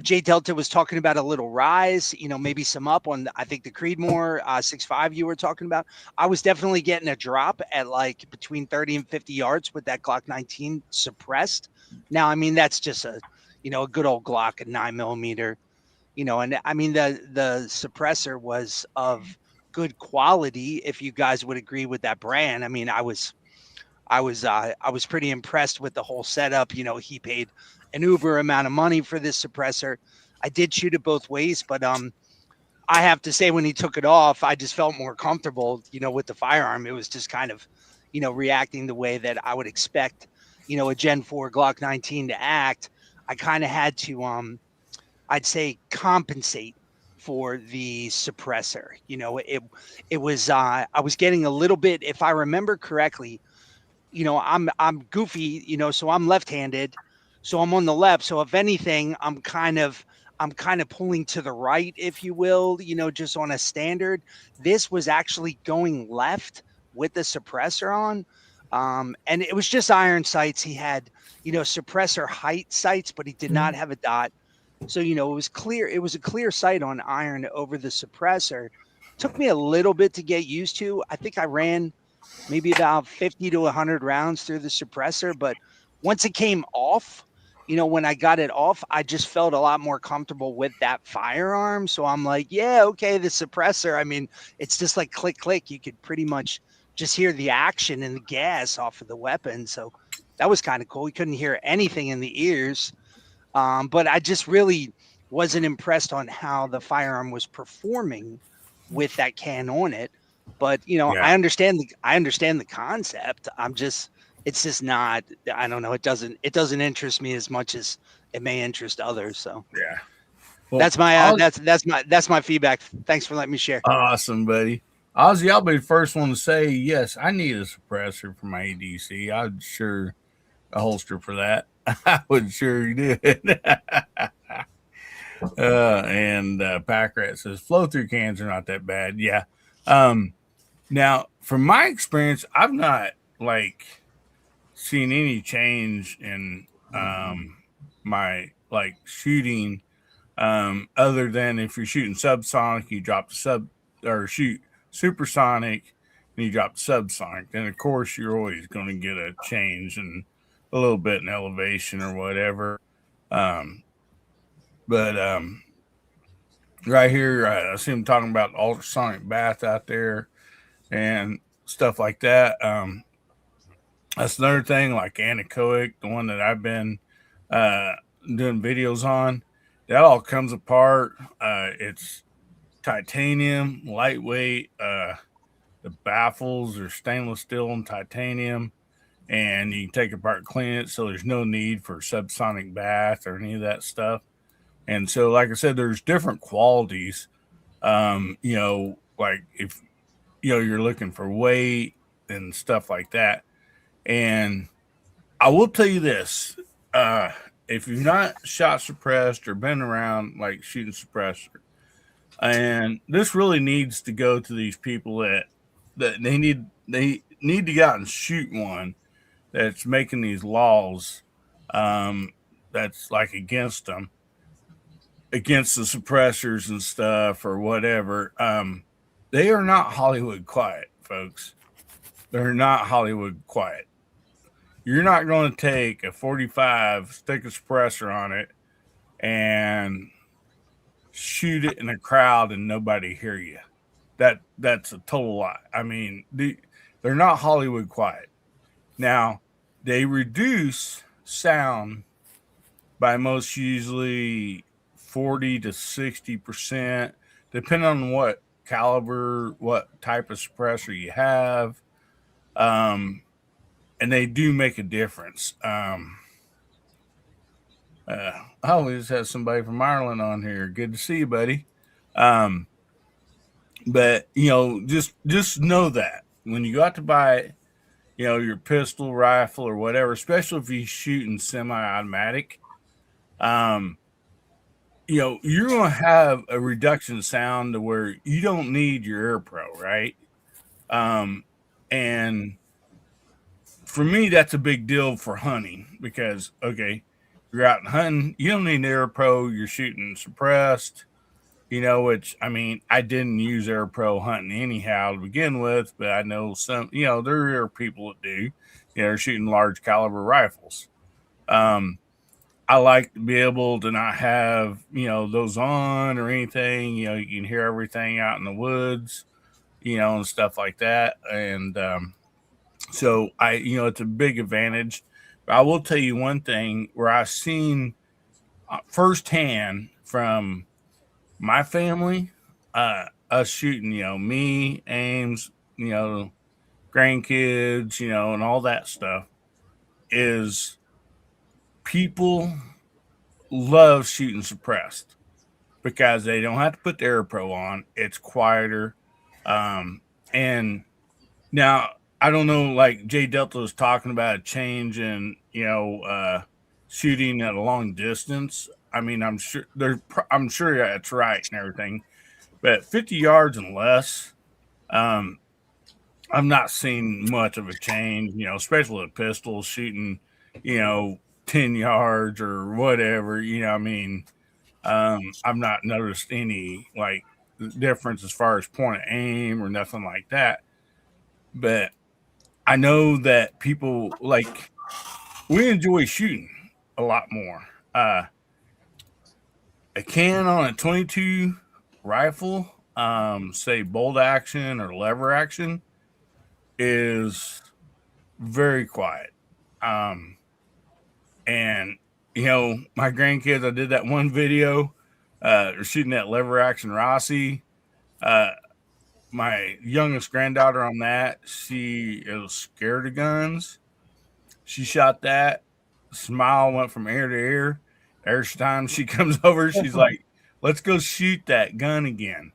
Jay Delta was talking about a little rise, maybe some up on, I think, the Creedmoor 6.5 you were talking about. I was definitely getting a drop at like between 30 and 50 yards with that Glock 19 suppressed. Now, I mean, that's just a good old Glock, a 9mm, and I mean, the suppressor was of good quality, if you guys would agree with that brand. I mean, I was pretty impressed with the whole setup. He paid an uber amount of money for this suppressor. I did shoot it both ways, but I have to say, when he took it off, I just felt more comfortable, with the firearm. It was just kind of, reacting the way that I would expect, a Gen 4 Glock 19 to act. I kind of had to, I'd say, compensate for the suppressor. It was, I was getting a little bit, if I remember correctly, I'm goofy, so I'm left-handed, so I'm on the left. So if anything, I'm kind of pulling to the right, if you will, just on a standard. This was actually going left with the suppressor on. And it was just iron sights. He had, suppressor height sights, but he did not have a dot. So, it was clear. It was a clear sight on iron over the suppressor. Took me a little bit to get used to. I think I ran maybe about 50 to 100 rounds through the suppressor. But once it came off, when I got it off, I just felt a lot more comfortable with that firearm. So I'm like, yeah, okay, the suppressor, I mean, it's just like click, click. You could pretty much just hear the action and the gas off of the weapon. So that was kind of cool. You couldn't hear anything in the ears. But I just really wasn't impressed on how the firearm was performing with that can on it. But Yeah. I understand the concept. It's just not, I don't know. It doesn't interest me as much as it may interest others. So Yeah. Well, that's my that's my feedback. Thanks for letting me share. Awesome, buddy. Ozzy, I'll be the first one to say, yes, I need a suppressor for my ADC. I'd sure a holster for that. I would sure do it. And Pack Rat says flow through cans are not that bad. Yeah. Now, from my experience, I've not seen any change in my shooting. Other than if you're shooting subsonic, you drop the sub, or shoot supersonic and you drop the subsonic. Then of course you're always going to get a change and a little bit in elevation or whatever. Um, but right here, I see him talking about ultrasonic bath out there and stuff like that. That's another thing, like anechoic, the one that I've been uh, doing videos on. That all comes apart. It's titanium, lightweight. The baffles are stainless steel and titanium, and you can take it apart and clean it. So there's no need for subsonic bath or any of that stuff. And so, like I said, there's different qualities. Like if you're looking for weight and stuff like that. And I will tell you this: if you've not shot suppressed or been around like shooting suppressor, and this really needs to go to these people that they need to get out and shoot one that's making these laws, that's like against them, against the suppressors and stuff or whatever. They are not Hollywood quiet, folks. They're not Hollywood quiet. You're not going to take a 45, stick a suppressor on it, and shoot it in a crowd and nobody hear you. That's a total lie. I mean, they're not Hollywood quiet. Now, they reduce sound by most usually 40 to 60%, depending on what caliber, what type of suppressor you have. And they do make a difference. I always have somebody from Ireland on here. Good to see you, buddy. But just know that when you go out to buy, your pistol, rifle, or whatever, especially if you're shooting semi-automatic, you're going to have a reduction in sound to where you don't need your Air Pro, right? And for me, that's a big deal for hunting because, okay, you're out hunting, you don't need an Air Pro, you're shooting suppressed, which, I mean, I didn't use Air Pro hunting anyhow to begin with, but I know some, there are people that do, they're shooting large caliber rifles. I like to be able to not have, those on or anything, you can hear everything out in the woods, and stuff like that. And, so it's a big advantage. But I will tell you one thing where I've seen firsthand from my family, us shooting, me, Ames, grandkids, and all that stuff, is people love shooting suppressed because they don't have to put the Air Pro on. It's quieter. And now, I don't know, like Jay Delta was talking about a change in, shooting at a long distance. I mean, I'm sure that's right and everything, but 50 yards and less, I've not seen much of a change, especially with pistols shooting, 10 yards or whatever, I mean, I've not noticed any like difference as far as point of aim or nothing like that. But I know that people we enjoy shooting a lot more. A can on a 22 rifle, say bolt action or lever action, is very quiet. And my grandkids, I did that one video, shooting that lever action Rossi. My youngest granddaughter on that, she is scared of guns. She shot that. Smile went from ear to ear. Every time she comes over, she's like, let's go shoot that gun again.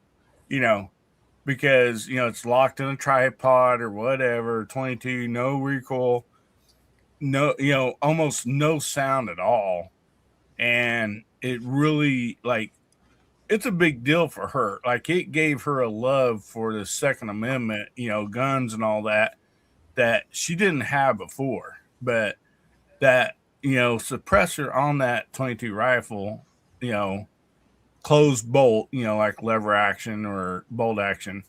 Because, it's locked in a tripod or whatever, 22, no recoil, no, almost no sound at all. And it really, it's a big deal for her. Like, it gave her a love for the Second Amendment, guns and all that she didn't have before. But that, suppressor on that 22 rifle, closed bolt, like lever action or bolt action,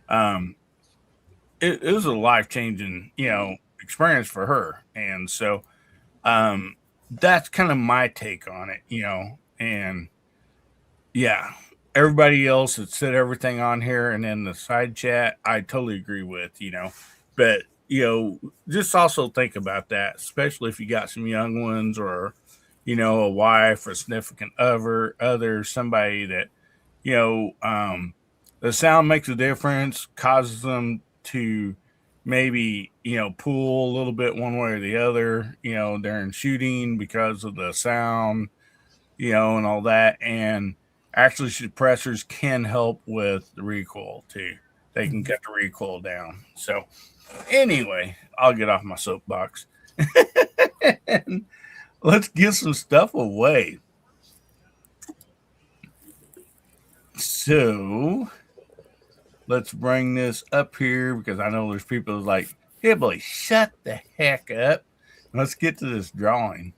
it was a life changing, experience for her. And so, that's kind of my take on it, you know. And yeah, everybody else that said everything on here and in the side chat, I totally agree with, you know. But, you know, just also think about that, especially if you got some young ones or, you know, a wife or significant other, somebody that, you know, the sound makes a difference, causes them to maybe, you know, pull a little bit one way or the other, you know, during shooting because of the sound, you know, and all that. And actually, suppressors can help with the recoil too. They can cut the recoil down. So, anyway, I'll get off my soapbox. And let's give some stuff away. So, let's bring this up here because I know there's people like, hey, boy, shut the heck up. Let's get to this drawing.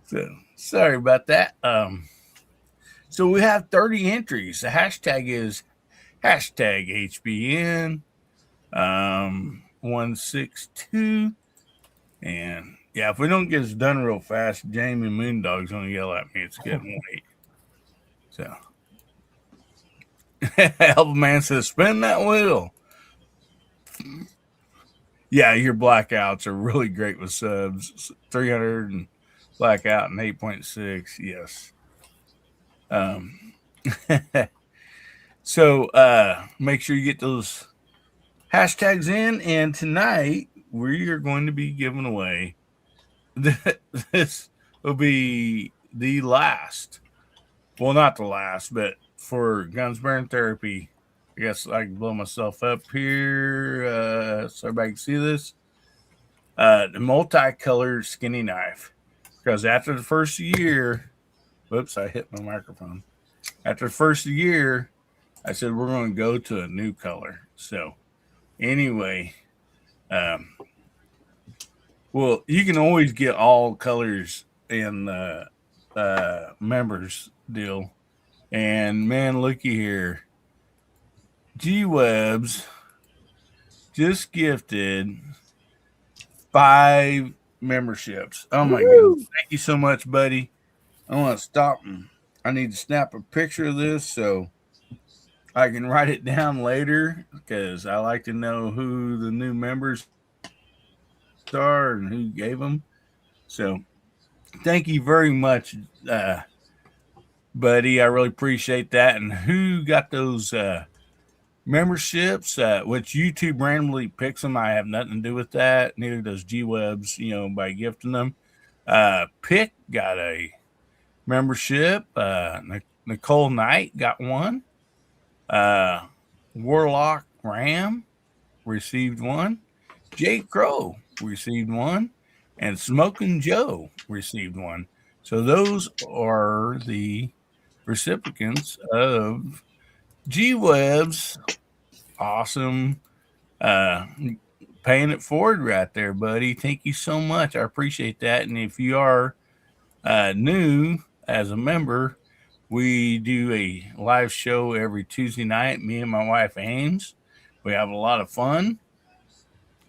So, sorry about that. So we have 30 entries. The hashtag is hashtag HBN 162. And yeah, if we don't get this done real fast, Jamie Moondog's going to yell at me. It's getting late. So, Album Man says, spin that wheel. Yeah, your blackouts are really great with subs. 300 and blackout and 8.6. Yes. So make sure you get those hashtags in. And tonight we are going to be giving away. This will be the last. Well, not the last, but for Guns Burn Therapy. I guess I can blow myself up here so everybody can see this. The multicolored skinny knife. Because after the first year, whoops, I hit my microphone. After the first year, I said we're going to go to a new color. So, anyway, well, you can always get all colors in the members deal. And man, looky here. G-Webs just gifted 5 memberships. Oh my goodness. Thank you so much, buddy. I want to stop and I need to snap a picture of this so I can write it down later because I like to know who the new members are and who gave them. So thank you very much, buddy. I really appreciate that. And who got those memberships, which YouTube randomly picks them. I have nothing to do with that. Neither does G-Webs, you know, by gifting them. Pick got a membership. Nicole Knight got one. Warlock Ram received one. Jake Crow received one. And Smoking Joe received one. So those are the recipients of G-Webs. Awesome. Paying it forward right there, buddy. Thank you so much. I appreciate that. And if you are new as a member, we do a live show every Tuesday night, me and my wife Ames. We have a lot of fun.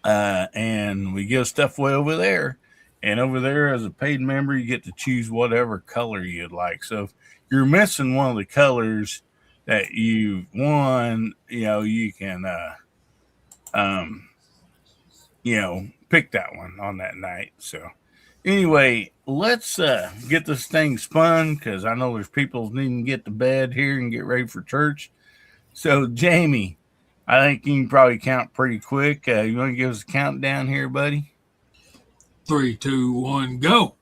And we give stuff away over there. And over there, as a paid member, you get to choose whatever color you'd like. So if you're missing one of the colors that you won, you know, you can, you know, pick that one on that night. So anyway, let's get this thing spun because I know there's people needing to get to bed here and get ready for church. So Jamie, I think you can probably count pretty quick. You want to give us a countdown here, buddy? 3, 2, 1, go.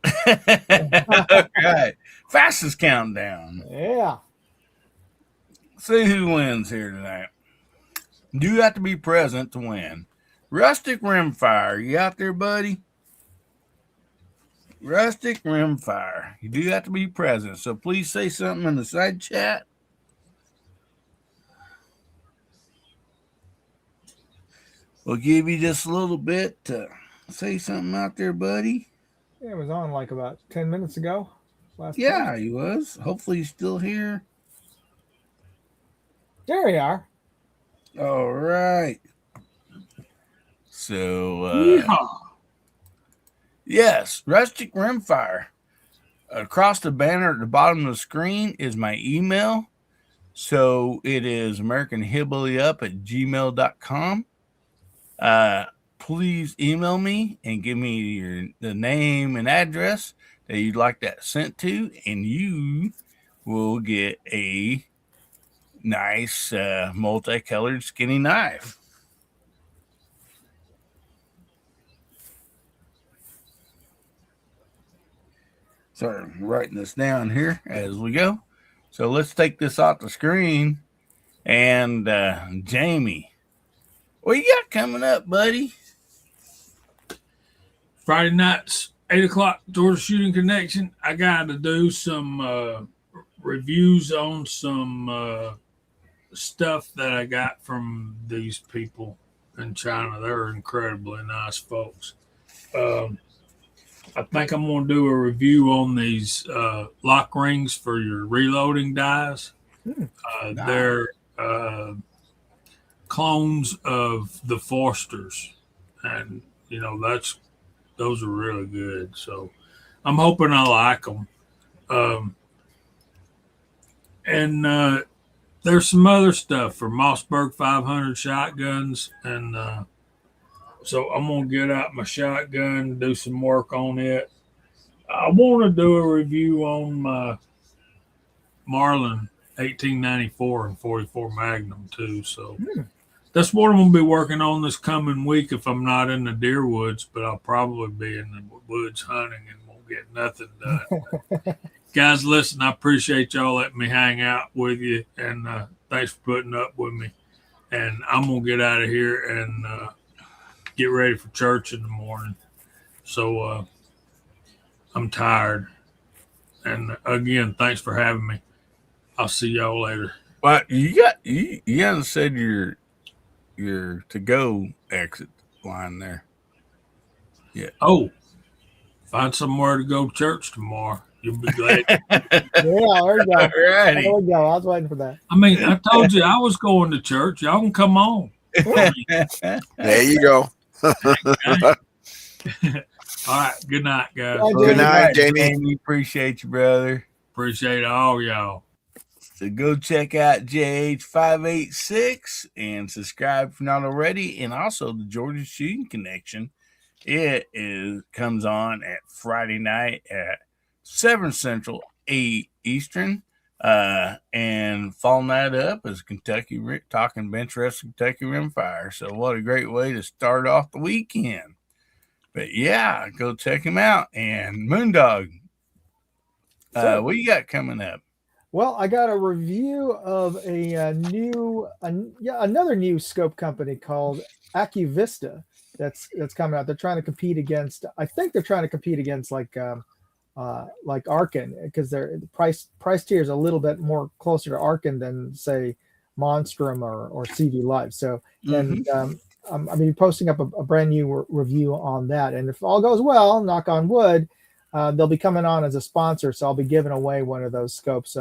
All right. Fastest countdown. Yeah. See who wins here tonight. You have to be present to win. Rustic Rimfire, you out there, buddy? Rustic Rimfire. You do have to be present. So please say something in the side chat. We'll give you just a little bit to say something out there, buddy. It was on like about 10 minutes ago. Yeah, he was. Hopefully he's still here. There we are. All right. So Yes, rustic rimfire. Across the banner at the bottom of the screen is my email. So it is AmericanHillbillyUp@gmail.com. Please email me and give me the name and address that you'd like that sent to, and you will get a nice multicolored skinny knife. So I'm writing this down here as we go. So let's take this off the screen. And Jamie, what you got coming up, buddy? Friday nights, 8 o'clock, Georgia Shooting Connection. I got to do some reviews on some stuff that I got from these people in China. They're incredibly nice folks. I think I'm going to do a review on these lock rings for your reloading dies. Nice. They're clones of the Forsters, and you know those are really good. So I'm hoping I like them. And there's some other stuff for Mossberg 500 shotguns, and so I'm gonna get out my shotgun, do some work on it. I want to do a review on my Marlin 1894 and 44 Magnum too. So that's what I'm gonna be working on this coming week if I'm not in the deer woods, but I'll probably be in the woods hunting and won't get nothing done. Guys, listen, I appreciate y'all letting me hang out with you, and thanks for putting up with me. And I'm gonna get out of here and get ready for church in the morning. So I'm tired. And again, thanks for having me. I'll see y'all later. Well, you haven't said your to go exit line there. Yeah. Oh, find somewhere to go to church tomorrow. You'll be glad. Yeah, there you go. Alrighty. There we go. I was waiting for that. I mean, I told you I was going to church. Y'all can come on. There you go. All right. Good night, guys. Good night, Jamie. Appreciate you, brother. Appreciate all y'all. So go check out JH586 and subscribe if not already. And also the Georgia Shooting Connection. It comes on at Friday night at 7 Central, 8 Eastern. And following that up is Kentucky talking bench wrestling Kentucky Rimfire. So what a great way to start off the weekend. But yeah, go check him out. And Moondog, what you got coming up? Well, I got a review of another new scope company called AccuVista that's coming out. They're trying to compete against. I think they're trying to compete against like Arkin, because their price tier is a little bit more closer to Arkin than say Monstrum or CV Live. So and I'm going to be posting up a brand new review on that. And if all goes well, knock on wood, they'll be coming on as a sponsor. So I'll be giving away one of those scopes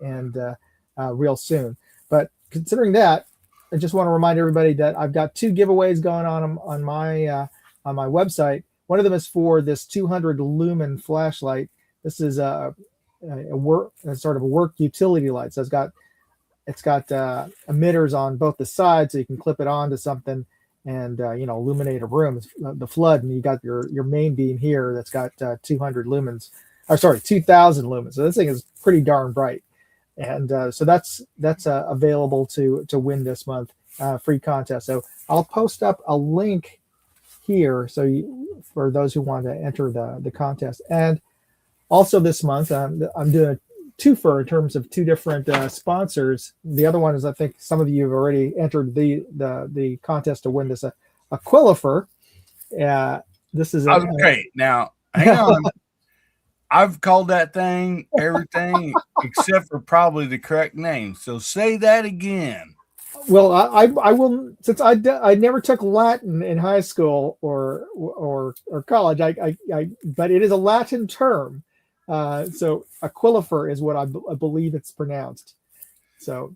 real soon. But considering that, I just want to remind everybody that I've got 2 giveaways going on my website. One of them is for this 200 lumen flashlight. This is a sort of a work utility light. So it's got emitters on both the sides, so you can clip it onto something and illuminate a room, the flood, and you got your main beam here that's got 200 lumens, or sorry, 2,000 lumens. So this thing is pretty darn bright, and so that's available to win this month, free contest. So I'll post up a link here for those who want to enter the contest. And also this month I'm doing a twofer in terms of 2 different sponsors. The other one is, I think some of you have already entered the contest to win this Aquilifer. This is okay. Now hang on. I've called that thing everything except for probably the correct name. So say that again. Well, I will, since I never took Latin in high school or college. But it is a Latin term. So Aquilifer is what I believe it's pronounced. So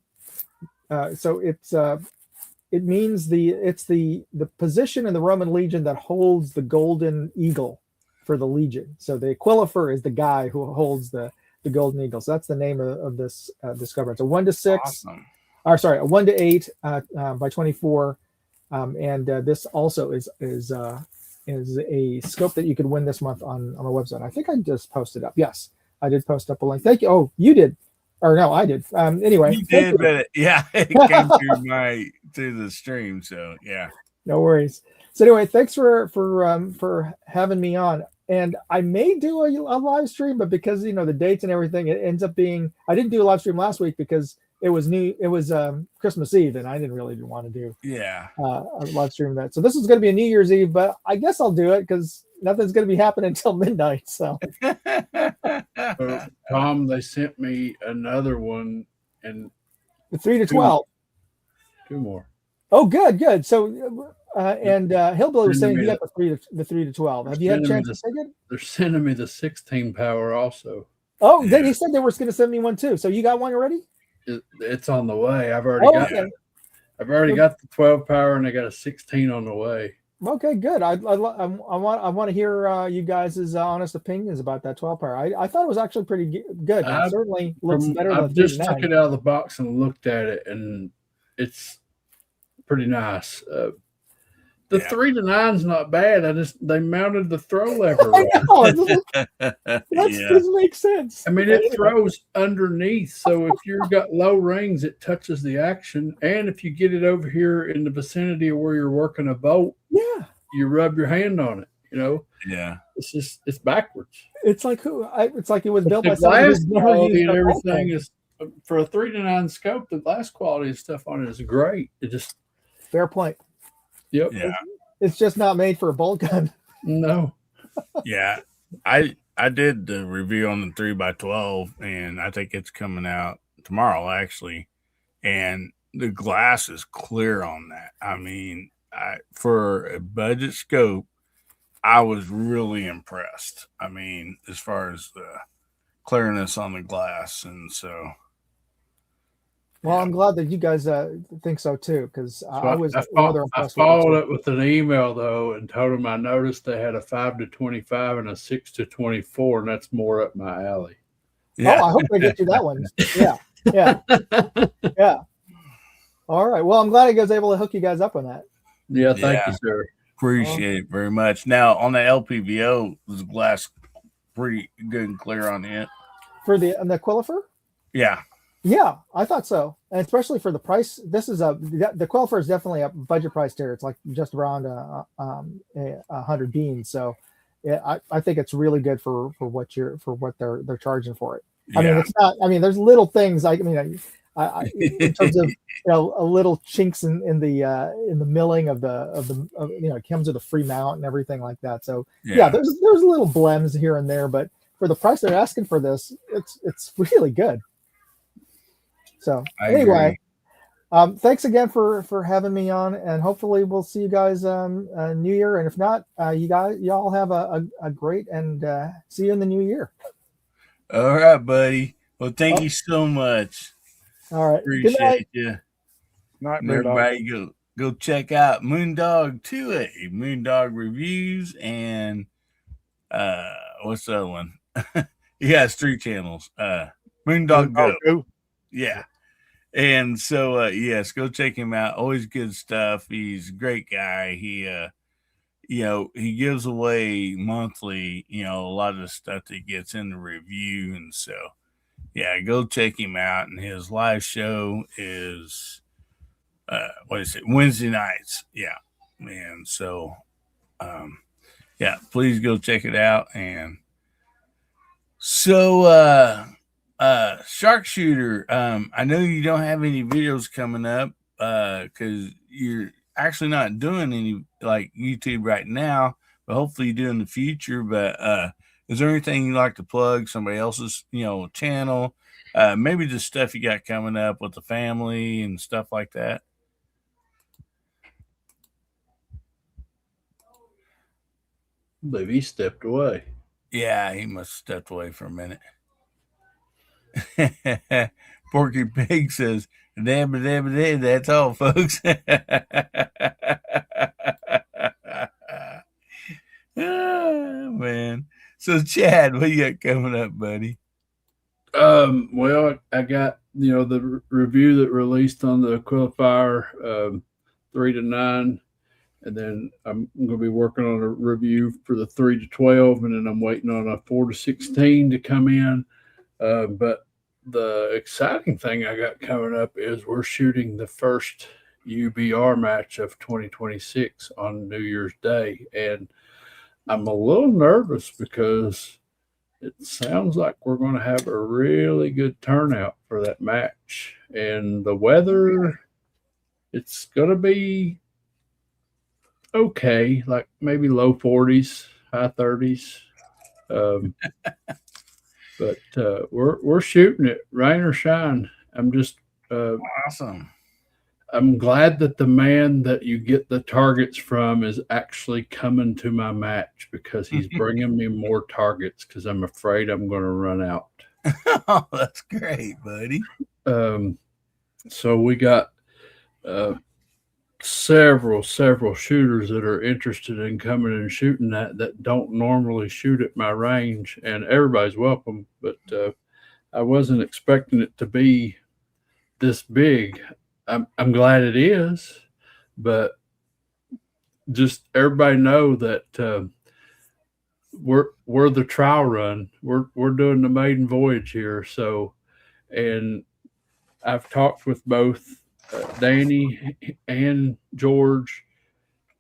it's it means it's the position in the Roman legion that holds the golden eagle. for the Legion. So the Aquilifer is the guy who holds the Golden Eagle. So that's the name of this discovery. It's a 1 to 6, Awesome. or sorry, a 1 to 8 by 24. And this also is a scope that you could win this month on my website. I think I just posted up. Yes, I did post up a link. Thank you. Oh, you did. Or no, I did. Anyway, you did, but yeah, it came through the stream. So yeah, no worries. So anyway, thanks for having me on. And I may do a live stream, but because the dates and everything, it ends up being I didn't do a live stream last week because it was Christmas Eve, and I didn't really want to do a live stream of that. So this is going to be a New Year's Eve, but I guess I'll do it because nothing's going to be happening until midnight. So. Tom, they sent me another one, and the 3 to 12. 2 more. Oh, good. So, Hillbilly was saying he got the 3 to 12. Have you had a chance to take it? They're sending me the 16 power also. Oh, yeah. They said they were going to send me one too. So you got one already? It's on the way. I've already got it. I've already got the 12 power, and I got a 16 on the way. Okay, good. I want to hear you guys' honest opinions about that 12 power. I thought it was actually pretty good. It certainly looks better than I've just took it out of the box and looked at it, and it's pretty nice. The 3 to 9's not bad. They mounted the throw lever. That doesn't make sense. I mean, it throws underneath. So if you've got low rings, it touches the action. And if you get it over here in the vicinity of where you're working a boat, you rub your hand on it. Yeah. It's backwards. It's like it was built by someone who's never used and everything is for a 3 to 9 scope. The glass quality and stuff on it is great. It just fair point. Yep. Yeah. It's just not made for a bolt gun. No. Yeah. I did the review on the 3x12, and I think it's coming out tomorrow actually. And the glass is clear on that. I mean, for a budget scope, I was really impressed. I mean, as far as the clearness on the glass, and so. Well, I'm glad that you guys think so too, because I was rather impressed. I followed it with an email though, and told them I noticed they had a 5 to 25 and a 6 to 24, and that's more up my alley. Yeah. Oh, I hope they get you that one. Yeah. All right. Well, I'm glad I was able to hook you guys up on that. Yeah, thank you, sir. Appreciate it very much. Now on the LPVO, was the glass pretty good and clear on it for the Aquilifer? Yeah, I thought so, and especially for the price. This is the Quelfer is definitely a budget price tier. It's like just around 100 beans. So, yeah, I think it's really good for what they're charging for it. Yeah. I mean, it's not. I mean, there's little things. In terms of a little chinks in the milling of it comes with a free mount and everything like that. So yeah, there's little blems here and there, but for the price they're asking for this, it's really good. So anyway, thanks again for having me on, and hopefully we'll see you guys New Year. And if not, y'all have a great and see you in the new year. All right, buddy. Well, thank you so much. All right, appreciate you. Night, everybody, go check out Moondog 2A, Moondog Reviews, and what's the other one? He has 3 channels. Moondog Go. Yeah. And so, yes, go check him out. Always good stuff. He's a great guy. He, he gives away monthly, a lot of the stuff that gets in the review. And so, yeah, go check him out. And his live show is, Wednesday nights. Yeah. And so, please go check it out. And so, Sharpshooter, I know you don't have any videos coming up because you're actually not doing any like YouTube right now, but hopefully you do in the future. But is there anything you'd like to plug? Somebody else's channel, maybe the stuff you got coming up with the family and stuff like that? I believe he stepped away. Yeah, he must have stepped away for a minute. Porky Pig says, that's all, folks. Oh, man. So Chad, what you got coming up, buddy? Well, I got the review that released on the Qualifier 3 to 9, and then I'm going to be working on a review for the 3 to 12, and then I'm waiting on a 4 to 16 to come in. But the exciting thing I got coming up is we're shooting the first UBR match of 2026 on New Year's Day, and I'm a little nervous because it sounds like we're going to have a really good turnout for that match. And the weather, it's going to be okay, like maybe low 40s, high 30s. But we're shooting it, rain or shine. I'm just awesome. I'm glad that the man that you get the targets from is actually coming to my match, because he's bringing me more targets, because I'm afraid I'm going to run out. Oh, that's great, buddy. So we got several shooters that are interested in coming and shooting that don't normally shoot at my range, and everybody's welcome. But I wasn't expecting it to be this big. I'm glad it is, but just everybody know that we're the trial run. We're doing the maiden voyage here. So, and I've talked with both Danny and George,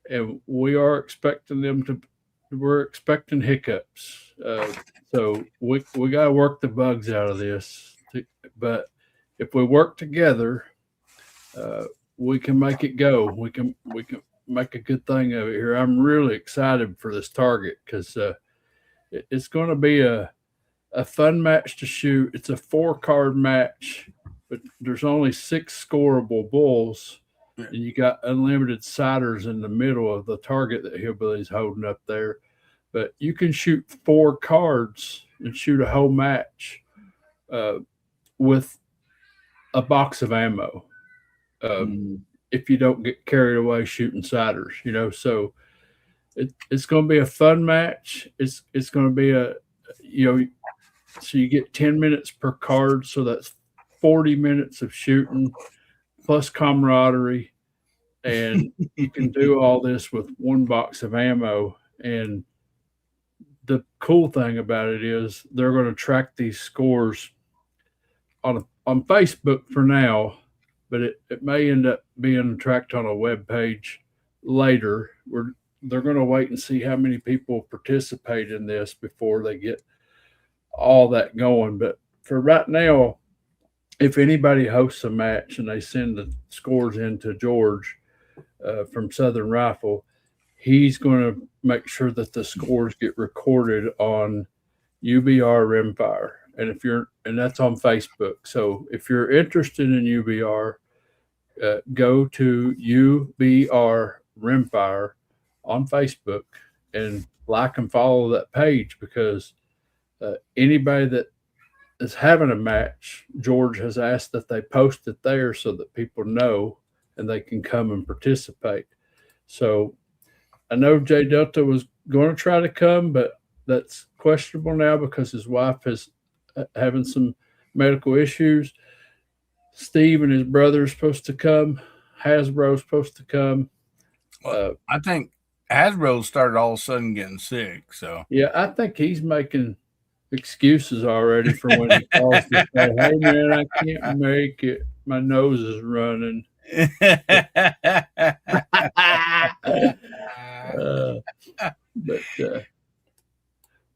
and we're expecting hiccups. So we got to work the bugs out of this. But if we work together, we can make it go. We can make a good thing of it here. I'm really excited for this target, because it's going to be a fun match to shoot. It's a 4-card match, but there's only 6 scoreable bulls, and you got unlimited siders in the middle of the target that Hillbilly's holding up there. But you can shoot 4 cards and shoot a whole match with a box of ammo. If you don't get carried away shooting siders, so it's going to be a fun match. It's going to be so you get 10 minutes per card, so that's 40 minutes of shooting plus camaraderie, and you can do all this with 1 box of ammo. And the cool thing about it is they're going to track these scores on Facebook for now, but it may end up being tracked on a web page later. They're going to wait and see how many people participate in this before they get all that going. But for right now, if anybody hosts a match and they send the scores in to George from Southern Rifle, he's going to make sure that the scores get recorded on UBR Rimfire. And that's on Facebook. So if you're interested in UBR, go to UBR Rimfire on Facebook and like and follow that page, because anybody that is having a match, George has asked that they post it there so that people know and they can come and participate. So I know Jay Delta was going to try to come, but that's questionable now because his wife is having some medical issues. Steve and his brother are supposed to come. Hasbro's supposed to come. I think Hasbro started all of a sudden getting sick. So yeah, I think he's making excuses already for when he calls to say, "Hey man, I can't make it. My nose is running." But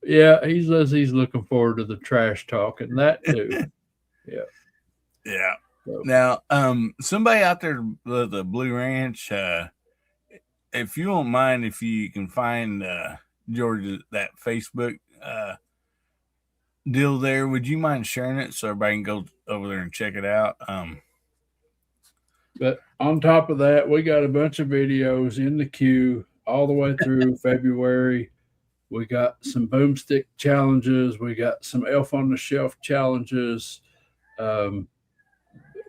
yeah, he says he's looking forward to the trash talk and that too. Yeah. So. Now, somebody out there at the Blue Ranch, if you don't mind, if you can find George that Facebook deal there, would you mind sharing it so everybody can go over there and check it out? But on top of that, we got a bunch of videos in the queue all the way through February. We got some boomstick challenges. We got some elf on the shelf challenges.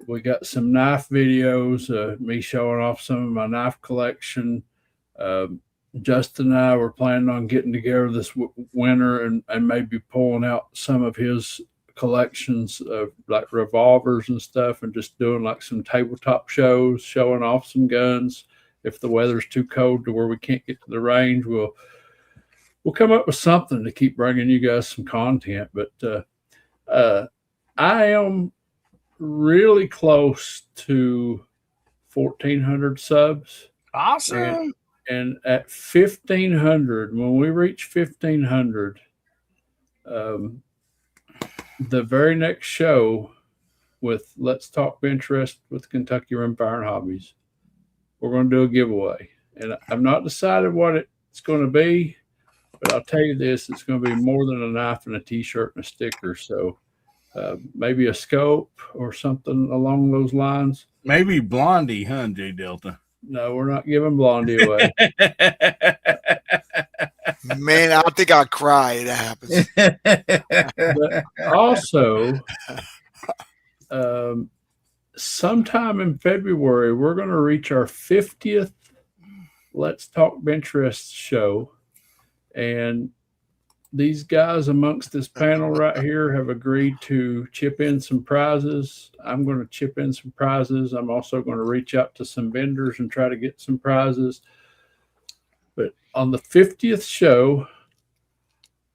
We got some knife videos, me showing off some of my knife collection. Justin and I were planning on getting together this winter and maybe pulling out some of his collections of like revolvers and stuff and just doing like some tabletop shows, showing off some guns. If the weather's too cold to where we can't get to the range, we'll come up with something to keep bringing you guys some content. But I am really close to 1,400 subs. Awesome. And at 1,500, when we reach 1,500, the very next show with Let's Talk Bench Rest with Kentucky Rimfire and Hobbies, we're going to do a giveaway. And I've not decided what it's going to be, but I'll tell you this, it's going to be more than a knife and a t-shirt and a sticker. So maybe a scope or something along those lines. Maybe Blondie, huh, J Delta? No, we're not giving Blondie away. Man, I think I'll cry if that happens. But also, sometime in February, we're going to reach our 50th Let's Talk Bench Rest show. And these guys amongst this panel right here have agreed to chip in some prizes. I'm going to chip in some prizes. I'm also going to reach out to some vendors and try to get some prizes. But on the 50th show,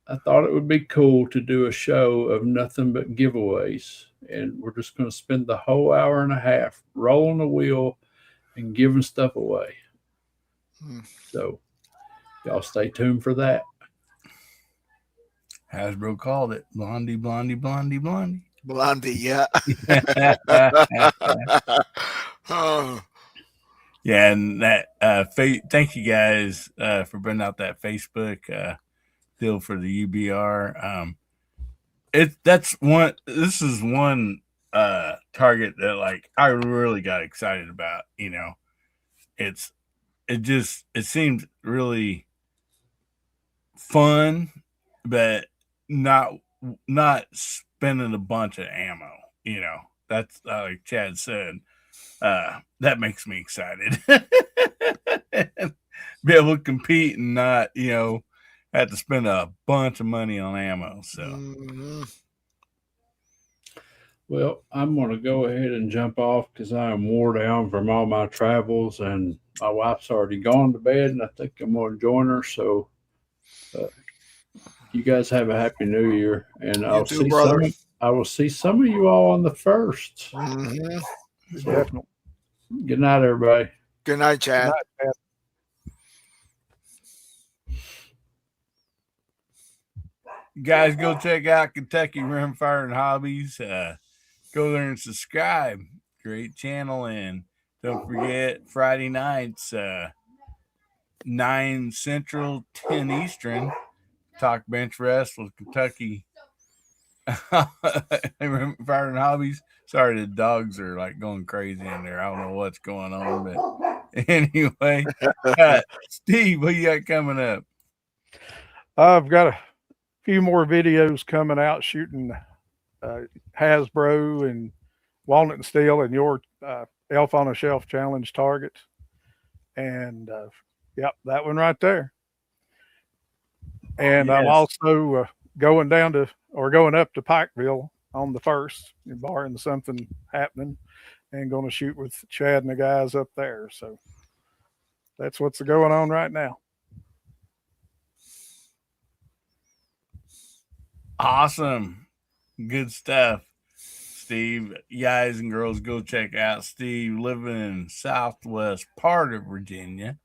I thought it would be cool to do a show of nothing but giveaways. And we're just going to spend the whole hour and a half rolling the wheel and giving stuff away. So y'all stay tuned for that. Hasbro called it Blondie, Blondie, Blondie, Blondie. Blondie, yeah. Oh. Yeah, and that thank you guys for bringing out that Facebook deal for the UBR. This is one target that like I really got excited about. You know, it seemed really fun, but not spending a bunch of ammo. You know, that's like Chad said. That makes me excited. Be able to compete and not, have to spend a bunch of money on ammo. So, well, I'm going to go ahead and jump off because I am wore down from all my travels, and my wife's already gone to bed, and I think I'm going to join her. So, you guys have a happy New Year, and I will see some of you all on the 1st. Mm-hmm. Definitely. Good night, everybody. Good night, Chad. Good night, Chad. you guys go check out Kentucky Rimfire and Hobbies. Go there and subscribe. Great channel. And don't forget Friday nights, 9 Central, 10 Eastern. Talk Bench Rest with Kentucky Rimfire and Hobbies. Sorry, the dogs are like going crazy in there. I don't know what's going on, but anyway, Steve, what you got coming up? I've got a few more videos coming out shooting Hasbro and Walnut and Steel and your Elf on a Shelf Challenge target. And yep, that one right there. And yes. I'm also going up to Pikeville on the 1st, barring something happening, and going to shoot with Chad and the guys up there. So that's what's going on right now. Awesome. Good stuff, Steve. You guys and girls, go check out Steve living in southwest part of Virginia.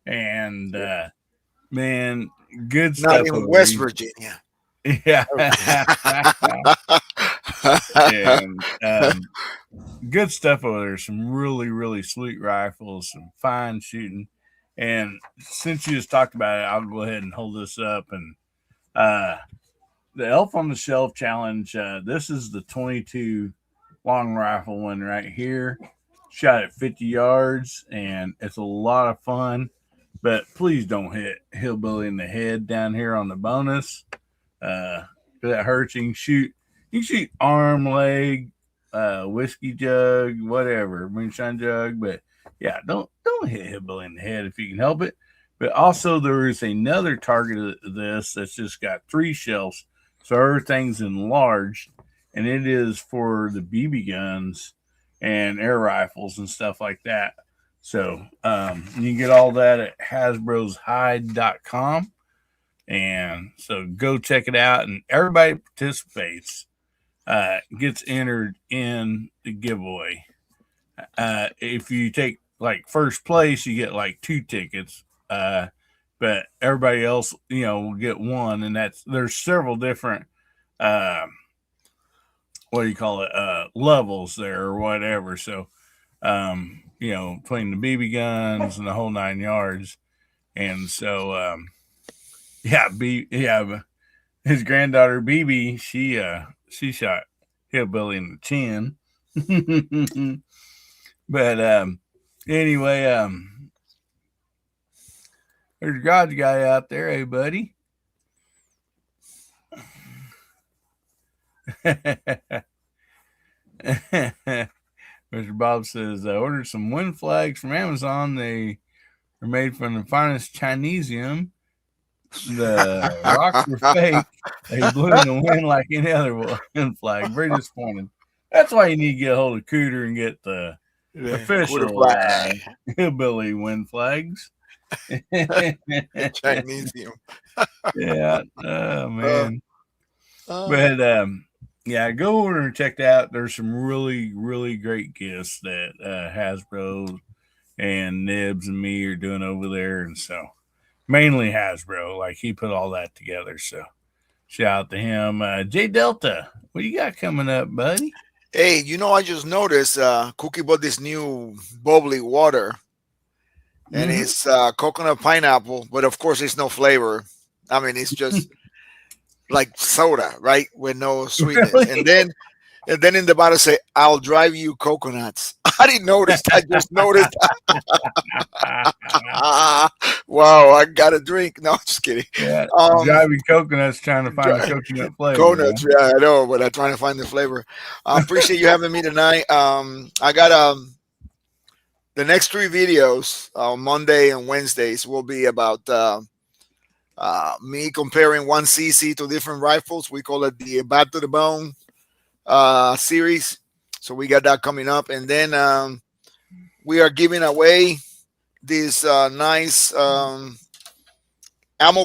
And man, good stuff. Not even West Virginia. Yeah. And good stuff over there. Some really, really sweet rifles, some fine shooting. And since you just talked about it, I'll go ahead and hold this up. And the Elf on the Shelf Challenge, this is the 22 long rifle one right here. Shot at 50 yards, and it's a lot of fun. But please don't hit Hillbilly in the head down here on the bonus. That hurts. You can shoot arm, leg, whiskey jug, whatever, moonshine jug. But yeah, don't hit Hillbilly in the head if you can help it. But also there is another target of this that's just got 3 shelves, so everything's enlarged, and it is for the BB guns and air rifles and stuff like that. So you can get all that at hasbroshide.com. And so go check it out, and everybody participates, gets entered in the giveaway. If you take like first place, you get like 2 tickets. But everybody else, will get 1, and there's several different what do you call it, levels there or whatever. So between the BB guns and the whole 9 yards. And so his granddaughter BB, she shot Hillbilly in the chin. But anyway, there's God's guy out there. Hey, buddy. Mr. Bob says, I ordered some wind flags from Amazon. They are made from the finest Chinesium. The rocks were fake. They blew in the wind like any other wind flag. Very disappointed. That's why you need to get a hold of Cooter and get the official Hillbilly wind flags. Chinesium. Yeah. Oh, man. But go over and check that out. There's some really, really great gifts that Hasbro and Nibs and me are doing over there. And so mainly Hasbro, like he put all that together. So shout out to him. J Delta, what do you got coming up, buddy? Hey, I just noticed Cookie bought this new bubbly water, and it's coconut pineapple, but of course it's no flavor. I mean, it's just like soda, right? With no sweetness. Really? And then in the bottle say, I'll drive you coconuts. I didn't notice. I just noticed. Wow, I got a drink. No, I'm just kidding. Yeah, driving coconuts, trying to find the coconut flavor. Coconuts, yeah, I know, but I'm trying to find the flavor. I appreciate you having me tonight. I got the next 3 videos on Monday and Wednesdays will be about me comparing 1cc to different rifles. We call it the Bat to the Bone series. So we got that coming up, and then we are giving away this nice ammo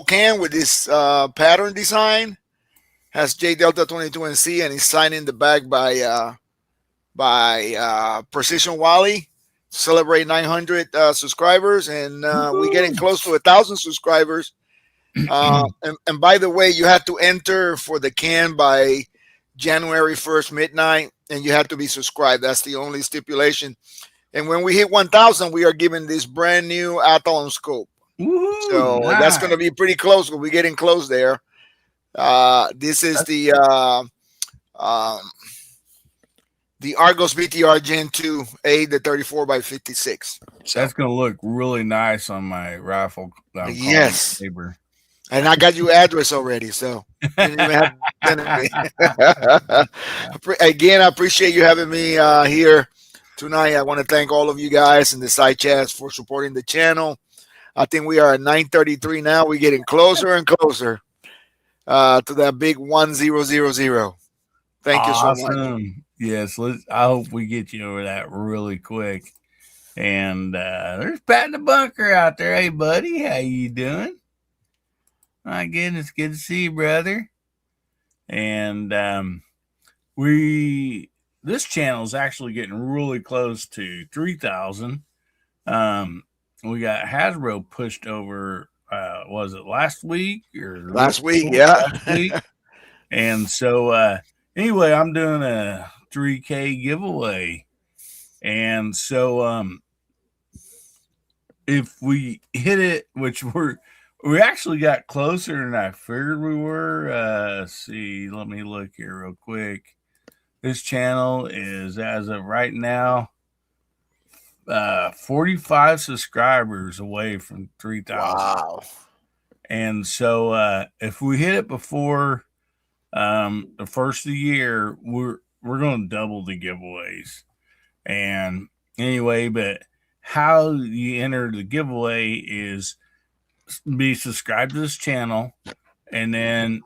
can with this pattern design. Has J Delta 22NC, and he's signing the bag by Precision Wally. Celebrate 900 subscribers, and we're getting close to 1,000 subscribers. And by the way, you have to enter for the can by January 1st midnight, and you have to be subscribed. That's the only stipulation. And when we hit 1,000, we are giving this brand new Athlon scope. Woo-hoo, so nice. That's going to be pretty close. We're getting close there. This is the Argos BTR Gen 2A, the 34x56. So that's going to look really nice on my rifle. Yes. Saber. And I got your address already, so didn't even have to again, I appreciate you having me here tonight. I want to thank all of you guys in the side chats for supporting the channel. I think we are at 933 now. We're getting closer and closer to that big 1000. Thank you so much. Yes, I hope we get you over that really quick. And there's Pat in the bunker out there. Hey, buddy, how you doing? My goodness, good to see you, brother. And this channel is actually getting really close to 3,000. We got Hasbro pushed over. Was it last week or last week? Yeah, last week. And so anyway, I'm doing a 3K giveaway, and so if we hit it, which we actually got closer than I figured we were. Let's see, let me look here real quick. This channel is, as of right now, 45 subscribers away from 3,000. Wow. And so if we hit it before the first of the year, we're going to double the giveaways. And anyway, but how you enter the giveaway is be subscribed to this channel, and then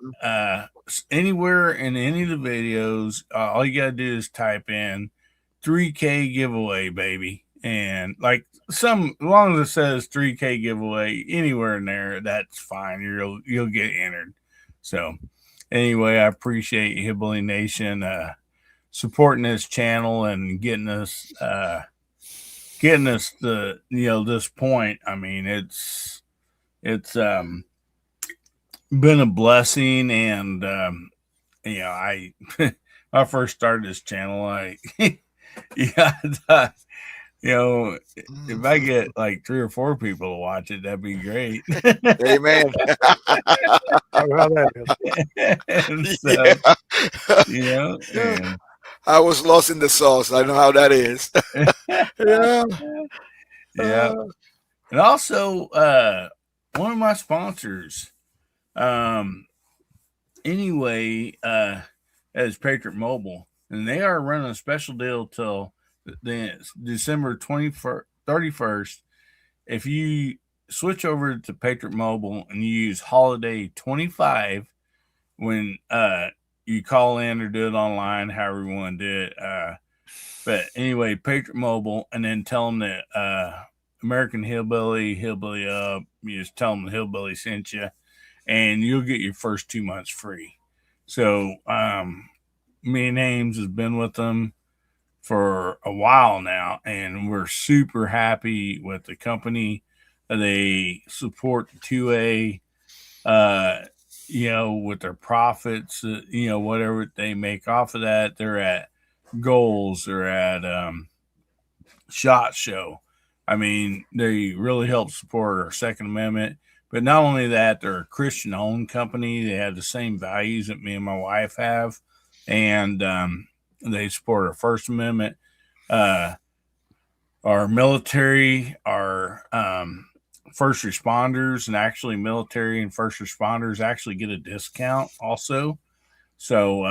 anywhere in any of the videos, all you gotta do is type in 3K giveaway, baby, and like as long as it says 3K giveaway anywhere in there, that's fine. You'll get entered. So anyway, I appreciate Hillbilly Nation supporting this channel and getting us to this point. I mean, it's been a blessing, and I when I first started this channel, I thought, if I get like 3 or 4 people to watch it, that'd be great. Amen. How that And so, and I was lost in the sauce. I know how that is. yeah. And also, one of my sponsors, is Patriot Mobile, and they are running a special deal till December 31st. If you switch over to Patriot Mobile and you use Holiday 25 when you call in or do it online, however you want to do it. But anyway, Patriot Mobile, and then tell them that American Hillbilly Up. You just tell them the Hillbilly sent you, and you'll get your first 2 months free. So me and Ames has been with them for a while now, and we're super happy with the company. They support the 2A, with their profits, whatever they make off of that. They're at Goals, they're at SHOT Show. I mean, they really help support our Second Amendment. But not only that, they're a Christian-owned company. They have the same values that me and my wife have, and they support our First Amendment. Our military, our first responders, and actually military and first responders actually get a discount also. So,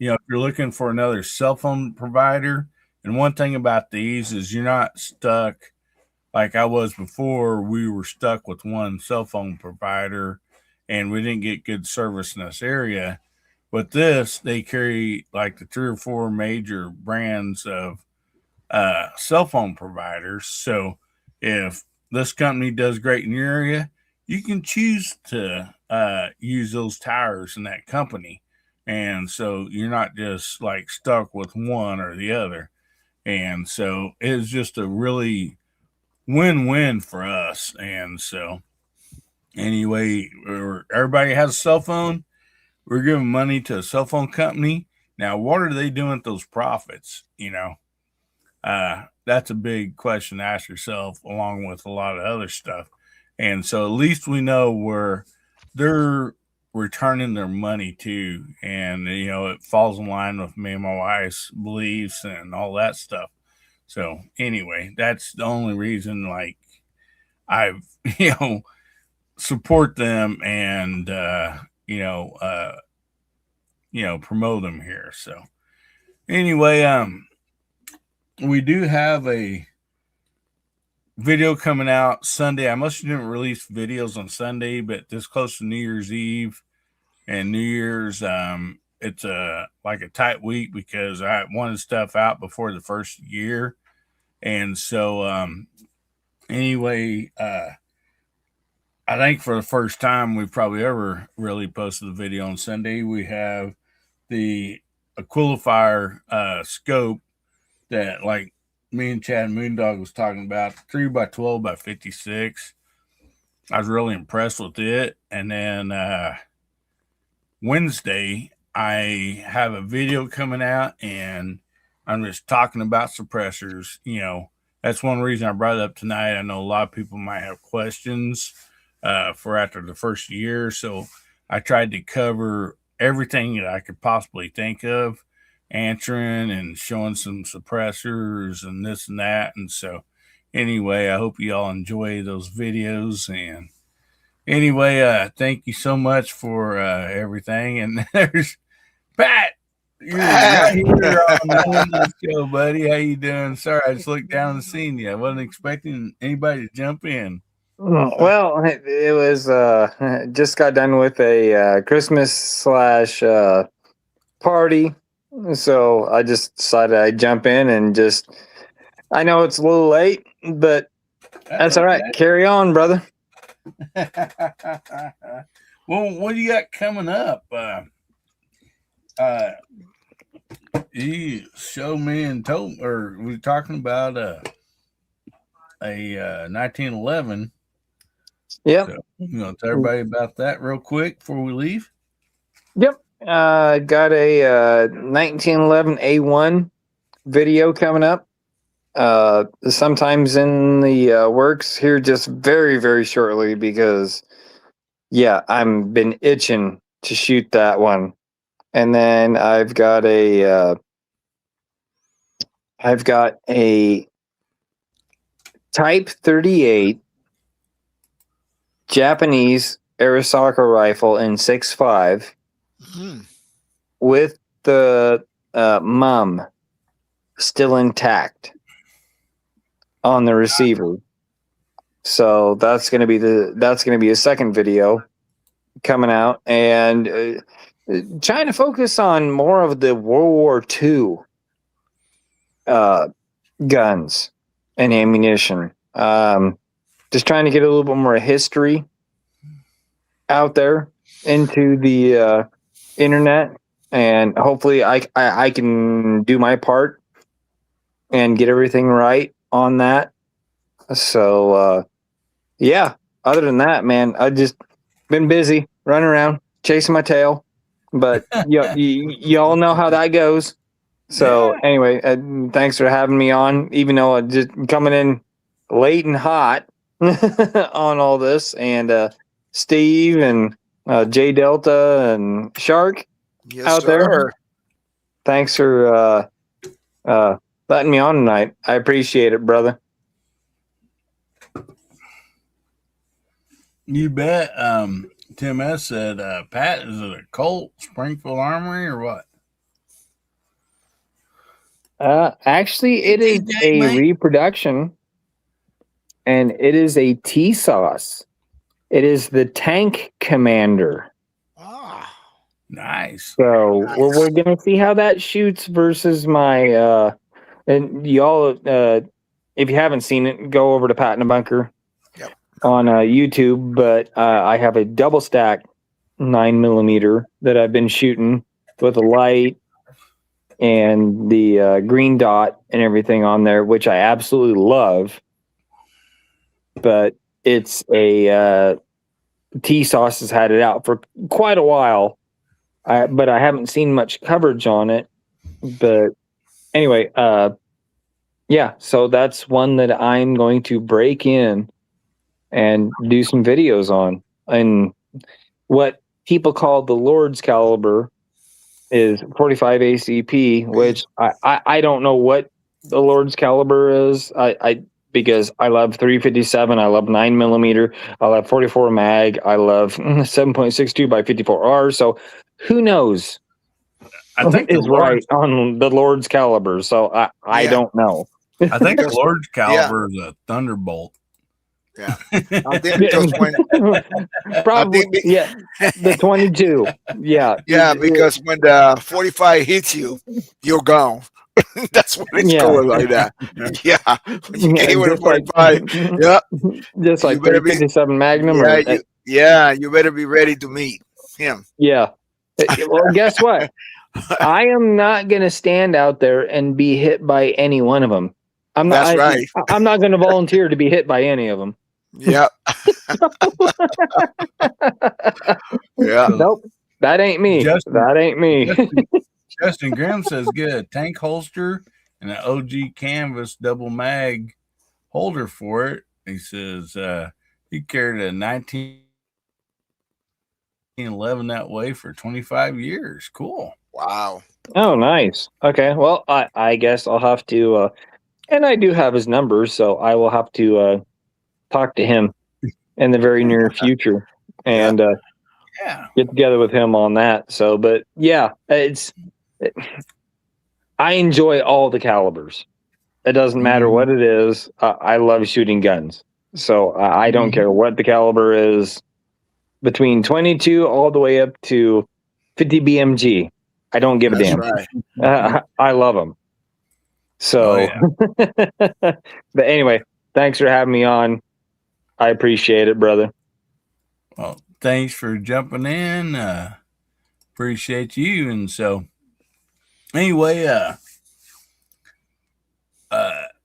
if you're looking for another cell phone provider, and one thing about these is you're not stuck like I was before. We were stuck with one cell phone provider, and we didn't get good service in this area. But this, they carry like the 3 or 4 major brands of cell phone providers. So if this company does great in your area, you can choose to use those towers in that company. And so you're not just like stuck with one or the other. And so it's just a really win-win for us. And so anyway, everybody has a cell phone. We're giving money to a cell phone company. Now, what are they doing with those profits? That's a big question to ask yourself, along with a lot of other stuff. And so at least we know where they're returning their money to. And, it falls in line with me and my wife's beliefs and all that stuff. So anyway, that's the only reason, like, I've, support them and, promote them here. So anyway, we do have a video coming out Sunday. I must didn't release videos on Sunday, but this close to New Year's Eve and New Year's, it's like a tight week because I wanted stuff out before the first year. And so anyway, I think for the first time we've probably ever really posted a video on Sunday, we have the Aquilifier scope that, like me and Chad Moondog was talking about, 3x12 by 56. I was really impressed with it. And then Wednesday, I have a video coming out, and I'm just talking about suppressors. That's one reason I brought it up tonight. I know a lot of people might have questions for after the first year. So I tried to cover everything that I could possibly think of, answering and showing some suppressors and this and that. And so anyway, I hope you all enjoy those videos. And anyway, thank you so much for everything. And there's Pat. You're right here on the show, buddy. How you doing? Sorry, I just looked down and seen you. I wasn't expecting anybody to jump in. Well, it was just got done with a Christmas / party, so I just decided I'd jump in and just. I know it's a little late, but that's all right. Carry on, brother. Well, what do you got coming up? You showed me and told, or we were talking about a 1911. Yep. So, tell everybody about that real quick before we leave. Yep. Got a 1911 A1 video coming up. Sometimes in the works here, just very, very shortly, because I've been itching to shoot that one. And then I've got a Type 38 Japanese Arisaka rifle in 6.5 with the mum still intact on the receiver. So that's going to be a second video coming out, and trying to focus on more of the World War II guns and ammunition. Just trying to get a little bit more history out there into the internet, and hopefully I can do my part and get everything right on that. So other than that, man, I just been busy running around chasing my tail, but you all know how that goes. So anyway, thanks for having me on, even though I'm just coming in late and hot on all this. And Steve and J Delta and Shark out there. Thanks for letting me on tonight. I appreciate it, brother. You bet. Tim S said, Pat, is it a Colt Springfield Armory or what? Actually, it is a reproduction, and it is a T-Sauce. It is the Tank Commander. Nice. So we're going to see how that shoots versus my and y'all, if you haven't seen it, go over to Pat in a Bunker on YouTube. But I have a double stack 9mm that I've been shooting with a light and the green dot and everything on there, which I absolutely love. But it's a T-Sauce has had it out for quite a while, but I haven't seen much coverage on it. But anyway, so that's one that I'm going to break in and do some videos on. And what people call the Lord's caliber is 45 ACP, which I don't know what the Lord's caliber is. Because I love 357, I love 9mm, I love 44 mag, I love 7.62 by 54R. So who knows? I think is right on the Lord's caliber. So I don't know. I think the Lord's caliber is a Thunderbolt. Yeah, I think because when probably the 22. Yeah, because when the 45 hits you, you're gone. That's when it's going like that. Yeah, when you get hit with a 45. Just like 357 Magnum. You better be ready to meet him. Yeah. Well, guess what? I am not going to stand out there and be hit by any one of them. I'm not. Right. I'm not going to volunteer to be hit by any of them. Yeah. Yeah. Nope. That ain't me. That ain't me. Justin Grimm says get a tank holster and an OG canvas double mag holder for it. He says he carried a 1911 that way for 25 years. Cool. Wow. Oh, nice. Okay. Well, I guess I'll have to, and I do have his number, so I will have to talk to him in the very near future and get together with him on that. So, but I enjoy all the calibers. It doesn't matter what it is. I love shooting guns. So I don't care what the caliber is, between 22 all the way up to 50 BMG. I don't give a damn. Right. I love them. So, but anyway, thanks for having me on. I appreciate it, brother. Well, thanks for jumping in. Appreciate you. And so, anyway,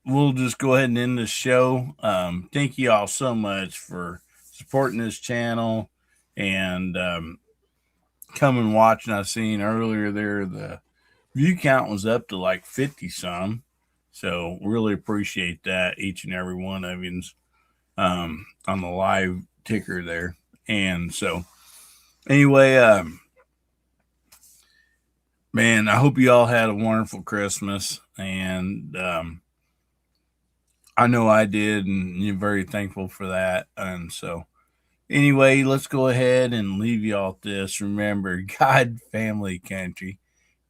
we'll just go ahead and end the show. Thank you all so much for supporting this channel and come and watching. I seen earlier there the view count was up to like 50 some. So really appreciate that, each and every one of you on the live ticker there. And so anyway, man, I hope you all had a wonderful Christmas. And I know I did, and you're very thankful for that. And so anyway, let's go ahead and leave you all with this. Remember, God, family, country.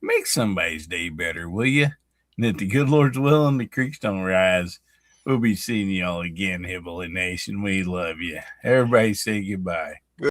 Make somebody's day better, will you? And if the good Lord's will and the creeks don't rise, we'll be seeing you all again, Hillbilly Nation. We love you. Everybody say goodbye.